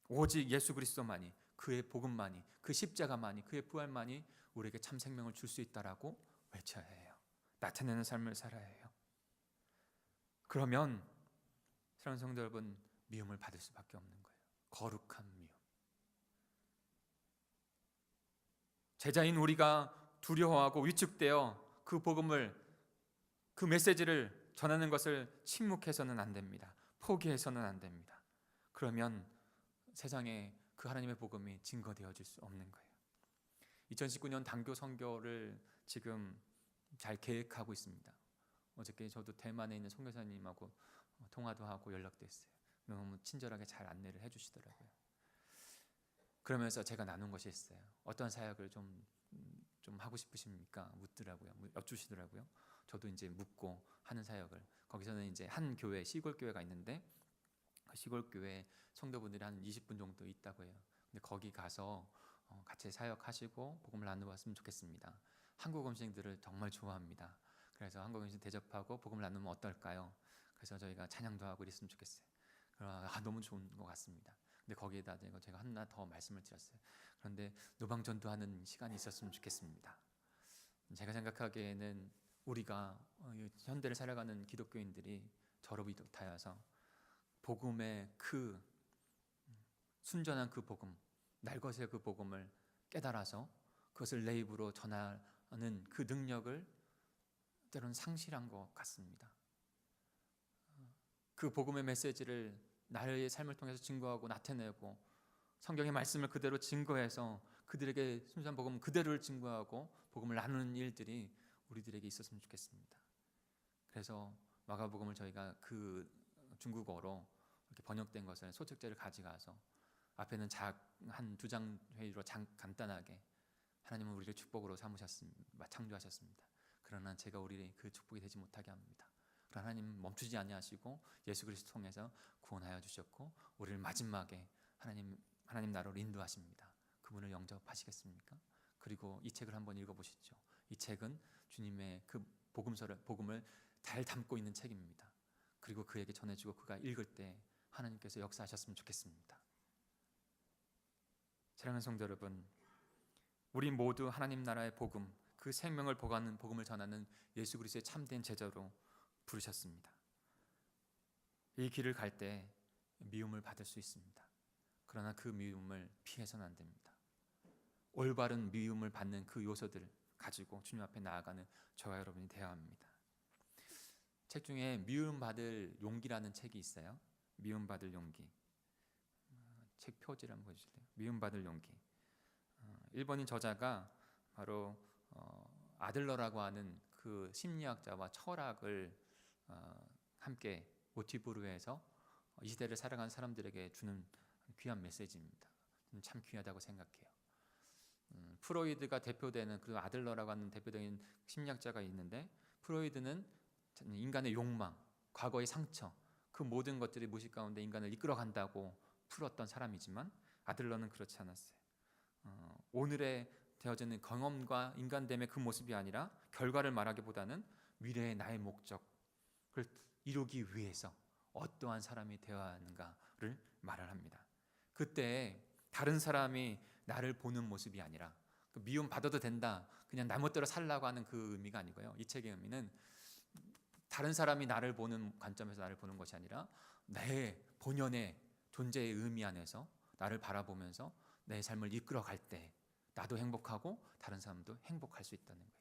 오직 예수 그리스도만이, 그의 복음만이, 그 십자가만이, 그의 부활만이 우리에게 참 생명을 줄 수 있다라고 외쳐야 해요. 나타내는 삶을 살아야 해요. 그러면 사랑하는 성도 여러분, 미움을 받을 수밖에 없는 거예요. 거룩한 미움. 제자인 우리가 두려워하고 위축되어 그 복음을, 그 메시지를 전하는 것을 침묵해서는 안 됩니다. 포기해서는 안 됩니다. 그러면 세상에 그 하나님의 복음이 증거되어질 수 없는 거예요. 2019년 단교 선교를 지금 잘 계획하고 있습니다. 어저께 저도 대만에 있는 선교사님하고 통화도 하고 연락도 했어요. 너무 친절하게 잘 안내를 해주시더라고요. 그러면서 제가 나눈 것이 있어요. 어떤 사역을 좀 하고 싶으십니까? 묻더라고요. 여쭈시더라고요. 저도 이제 묻고 하는 사역을, 거기서는 이제 한 교회, 시골 교회가 있는데 그 시골 교회 성도분들이 한 20분 정도 있다고 해요. 근데 거기 가서 같이 사역하시고 복음을 나누었으면 좋겠습니다. 한국 음식들을 정말 좋아합니다. 그래서 한국 음식 대접하고 복음을 나누면 어떨까요? 그래서 저희가 찬양도 하고 이랬으면 좋겠어요. 너무 좋은 것 같습니다. 근데 거기에다 제가 하나 더 말씀을 드렸어요. 그런데 노방전도하는 시간이 있었으면 좋겠습니다. 제가 생각하기에는 우리가 현대를 살아가는 기독교인들이 저로 비롯하여서 복음의 그 순전한 그 복음, 날것의 그 복음을 깨달아서 그것을 내 입으로 전하는 그 능력을 때로는 상실한 것 같습니다. 그 복음의 메시지를 나의 삶을 통해서 증거하고 나타내고 성경의 말씀을 그대로 증거해서 그들에게 순수한 복음 그대로를 증거하고 복음을 나누는 일들이 우리들에게 있었으면 좋겠습니다. 그래서 마가복음을 저희가 그 중국어로 이렇게 번역된 것을 소책자를 가져가서 앞에는 한 2장 회의로 간단하게 하나님은 우리를 축복으로 삼으셨습니다. 창조하셨습니다. 그러나 제가 우리의 그 축복이 되지 못하게 합니다. 그러나 하나님 멈추지 아니하시고 예수 그리스도 통해서 구원하여 주셨고 우리를 마지막에 하나님 나라로 인도하십니다. 그분을 영접하시겠습니까? 그리고 이 책을 한번 읽어보시죠. 이 책은 주님의 그 복음을 잘 담고 있는 책입니다. 그리고 그에게 전해주고 그가 읽을 때 하나님께서 역사하셨으면 좋겠습니다. 사랑하는 성도 여러분, 우리 모두 하나님 나라의 복음, 그 생명을 보가는 복음을 전하는 예수 그리스도의 참된 제자로 부르셨습니다. 이 길을 갈 때 미움을 받을 수 있습니다. 그러나 그 미움을 피해서는 안 됩니다. 올바른 미움을 받는 그 요소들을 가지고 주님 앞에 나아가는 저와 여러분이 되어야 합니다. 책 중에 미움받을 용기라는 책이 있어요. 미움받을 용기. 책 표지를 한번 보여주실래요? 미움받을 용기. 일본인 저자가 바로 아들러라고 하는 그 심리학자와 철학을 함께 모티브로 해서 이 시대를 살아가는 사람들에게 주는 귀한 메시지입니다. 참 귀하다고 생각해요. 프로이드가 대표되는 그 아들러라고 하는 대표적인 심리학자가 있는데 프로이드는 인간의 욕망, 과거의 상처, 그 모든 것들이 무의식 가운데 인간을 이끌어간다고 풀었던 사람이지만 아들러는 그렇지 않았어요. 오늘의 되어지는 경험과 인간됨의 그 모습이 아니라 결과를 말하기보다는 미래의 나의 목적을 이루기 위해서 어떠한 사람이 되어야 하는가를 말을 합니다. 그때 다른 사람이 나를 보는 모습이 아니라 미움 받아도 된다, 그냥 나 멋대로 살라고 하는 그 의미가 아니고요. 이 책의 의미는 다른 사람이 나를 보는 관점에서 나를 보는 것이 아니라 내 본연의 존재의 의미 안에서 나를 바라보면서 내 삶을 이끌어갈 때 나도 행복하고 다른 사람도 행복할 수 있다는 거예요.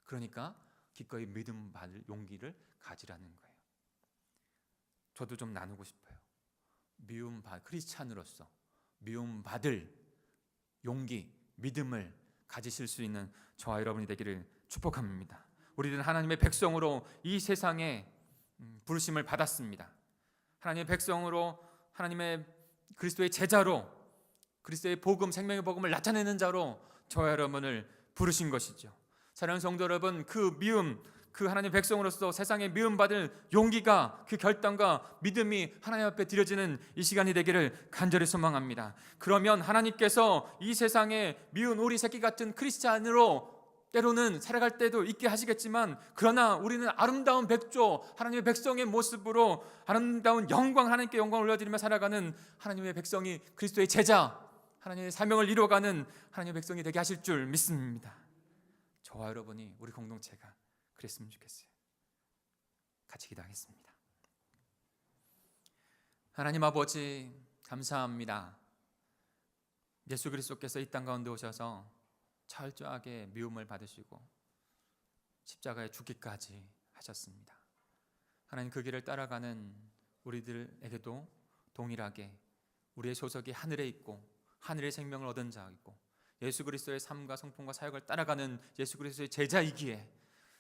그러니까 기꺼이 믿음 받을 용기를 가지라는 거예요. 저도 좀 나누고 싶어요. 크리스찬으로서 미움 받을 용기, 믿음을 가지실 수 있는 저와 여러분이 되기를 축복합니다. 우리는 하나님의 백성으로 이 세상에 부르심을 받았습니다. 하나님의 백성으로, 하나님의 그리스도의 제자로, 그리스도의 복음, 생명의 복음을 나타내는 자로 저와 여러분을 부르신 것이죠. 사랑하는 성도 여러분, 그 미움, 그 하나님의 백성으로서 세상에 미움받을 용기가, 그 결단과 믿음이 하나님 앞에 드려지는 이 시간이 되기를 간절히 소망합니다. 그러면 하나님께서 이 세상에 미운 오리 새끼 같은 크리스찬으로 때로는 살아갈 때도 있게 하시겠지만, 그러나 우리는 아름다운 백조, 하나님의 백성의 모습으로 아름다운 영광, 하나님께 영광을 올려드리며 살아가는 하나님의 백성이, 그리스도의 제자, 하나님의 사명을 이루어가는 하나님의 백성이 되게 하실 줄 믿습니다. 저와 여러분이, 우리 공동체가 그랬으면 좋겠어요. 같이 기도하겠습니다. 하나님 아버지, 감사합니다. 예수 그리스도께서 이 땅 가운데 오셔서 철저하게 미움을 받으시고 십자가에 죽기까지 하셨습니다. 하나님, 그 길을 따라가는 우리들에게도 동일하게 우리의 소속이 하늘에 있고 하늘의 생명을 얻은 자 있고 예수 그리스도의 삶과 성품과 사역을 따라가는 예수 그리스도의 제자이기에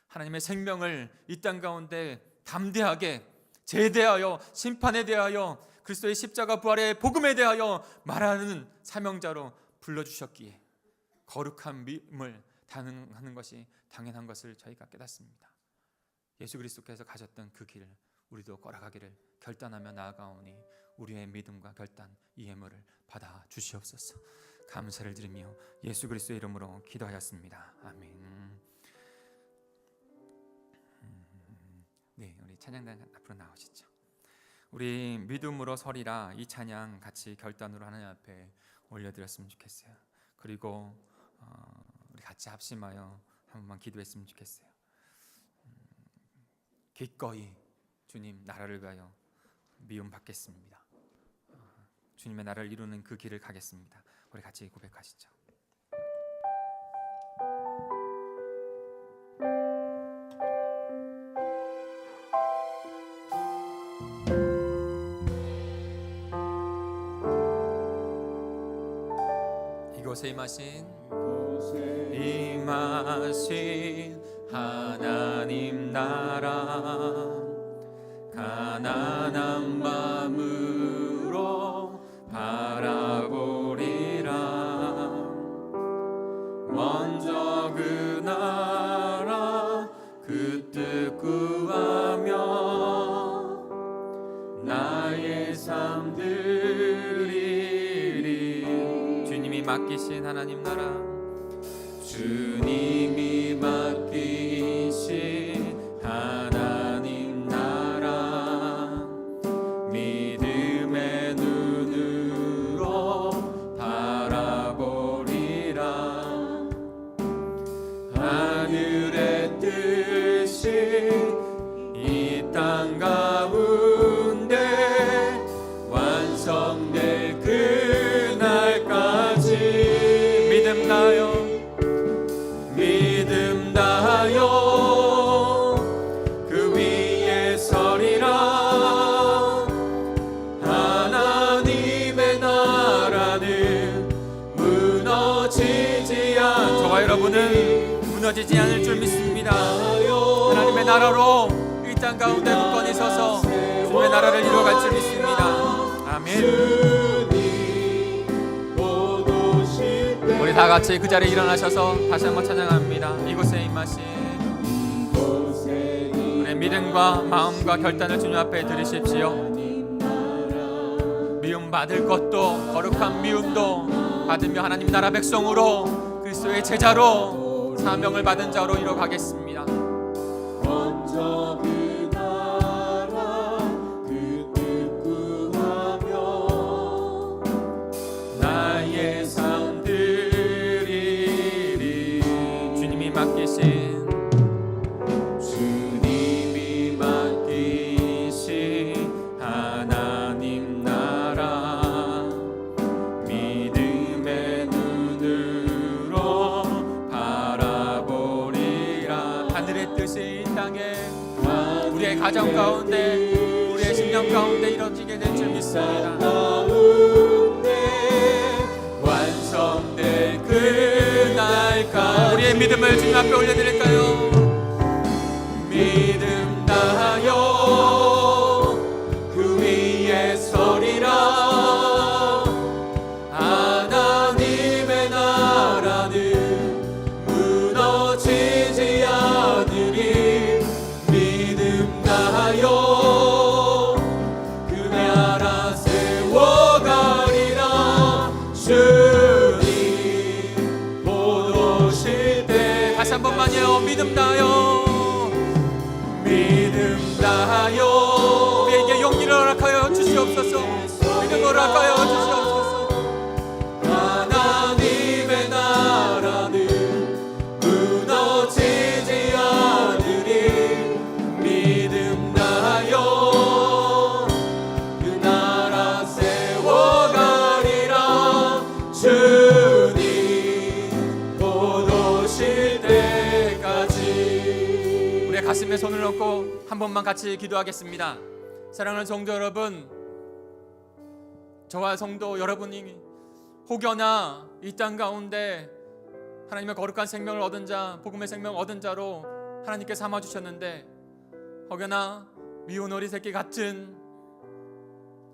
하나님의 생명을 이 땅 가운데 담대하게 제대하여, 심판에 대하여, 그리스도의 십자가 부활의 복음에 대하여 말하는 사명자로 불러주셨기에 거룩한 믿음을 단행하는 것이 당연한 것을 저희가 깨닫습니다. 예수 그리스도께서 가셨던 그 길을 우리도 걸어가기를 결단하며 나아가오니 우리의 믿음과 결단, 이 예물을 받아 주시옵소서. 감사를 드리며 예수 그리스도의 이름으로 기도하였습니다. 아멘. 네, 우리 찬양단 앞으로 나오시죠. 우리 믿음으로 서리라, 이 찬양 같이 결단으로 하나님 앞에 올려드렸으면 좋겠어요. 그리고 우리 같이 합심하여 한 번만 기도했으면 좋겠어요. 기꺼이 주님 나라를 위하여 미움 받겠습니다. 주님의 나라를 이루는 그 길을 가겠습니다. 우리 같이 고백하시죠. 이곳에 임하신 하나님 나라, 가난한 마음으로 바라보리라. 먼저 그 나라 그 뜻 구하며 나의 삶 드리리. 주님이 맡기신 하나님 나라, 주님이 맡기신 하나님 나라, 믿음의 눈으로 바라보리라. 하늘의 뜻이 이 땅 가운데 완성될 그날까지 믿음 다하여 그 위에 서리라. 하나님의 나라는 무너지지 않. 저와 여러분은 무너지지 않을 줄 믿습니다. 하나님의 나라로 이 땅 가운데 굳건히 서서 주님의 나라를 이루어갈 줄 믿습니다. 아멘. 우리 다 같이 그 자리에 일어나셔서 다시 한번 찬양합니다. 이곳에 임하신, 우리의 믿음과 마음과 결단을 주님 앞에 드리십시오. 미움 받을 것도, 거룩한 미움도 받으며 하나님 나라 백성으로, 그리스도의 제자로, 사명을 받은 자로 이뤄가겠습니다. 먼저 그 나라 그 뜻 구하며 나의 삶들 맡기신 주님이 맡기신 하나님 나라 믿음의 눈으로 바라보리라. 하늘의 뜻이 이 땅에 우리의 가정 가운데 우리의 심령 가운데 이루어지게 될 줄 믿습니다. 완성될 그날까지 우리의 믿음을 주님 앞에 올려드릴까요? 믿음 다하여 그 위에 서리라. 하나님의 나라는 무너지지 않으리. 믿음 다하여 그 나라 세워가리라. 주님 곧 오실 때 다시 한 번만요. 믿음 다하여 믿음 다하여 우리에게 용기를 허락하여 주시옵소서. 믿음을 허락하여 주시옵소서. 하나님의 나라는 무너지지 않으리. 믿음 다하여 그 나라 세워가리라. 주님 곧 오실 때까지. 우리의 가슴에 손을 얹고 한 번만 같이 기도하겠습니다. 사랑하는 성도 여러분, 저와 성도 여러분이 혹여나 이 땅 가운데 하나님의 거룩한 생명을 얻은 자, 복음의 생명을 얻은 자로 하나님께 삼아주셨는데 혹여나 미운 어린 새끼 같은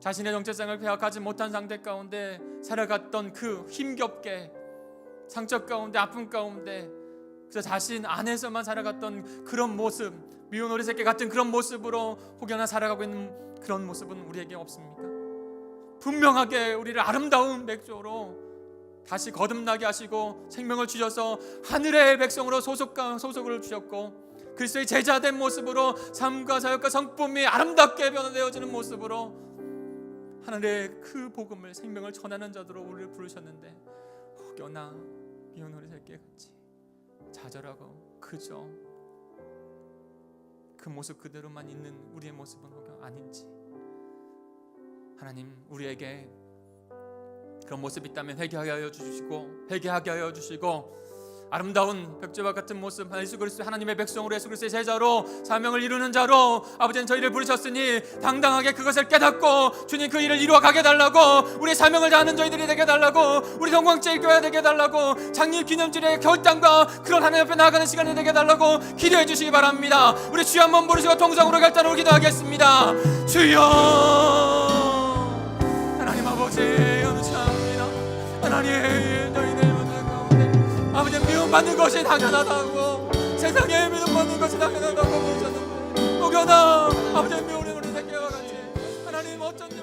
자신의 정체성을 배역하지 못한 상태 가운데 살아갔던 그 힘겹게 상처 가운데 아픔 가운데 그래서 자신 안에서만 살아갔던 그런 모습, 미운 어린 새끼 같은 그런 모습으로 혹여나 살아가고 있는 그런 모습은 우리에게 없습니까? 분명하게 우리를 아름다운 백조로 다시 거듭나게 하시고 생명을 주셔서 하늘의 백성으로 소속을 주셨고 그리스도의 제자된 모습으로 삶과 사역과 성품이 아름답게 변화되어지는 모습으로 하늘의 그 복음을 생명을 전하는 자들로 우리를 부르셨는데 혹여나 미운 어린 새끼 같이 좌절하고 그저 그 모습 그대로만 있는 우리의 모습은 혹여 아닌지 하나님 우리에게 그런 모습이 있다면 회개하게 하여 주시고 아름다운 백조와 같은 모습 예수 그리스도 하나님의 백성으로 예수 그리스도의 제자로 사명을 이루는 자로 아버지는 저희를 부르셨으니 당당하게 그것을 깨닫고 주님 그 일을 이루어가게 달라고 우리의 사명을 다하는 저희들이 되게 달라고 우리 동광제일 교회가 되게 달라고 장립 기념주일의 결단과 그런 하나님 앞에 나아가는 시간이 되게 달라고 기도해 주시기 바랍니다. 우리 주여 한번 부르시고 통성으로 결단으로 기도하겠습니다. 주여 하나님 아버지 감사합니다. 하나님 저희들 아버지 미움받는 것이 당연하다고 세상에 미움받는 것이 당연하다고 보셨는데 혹여나 아버지 미움을 우리 새끼와 같이 하나님 어쩐지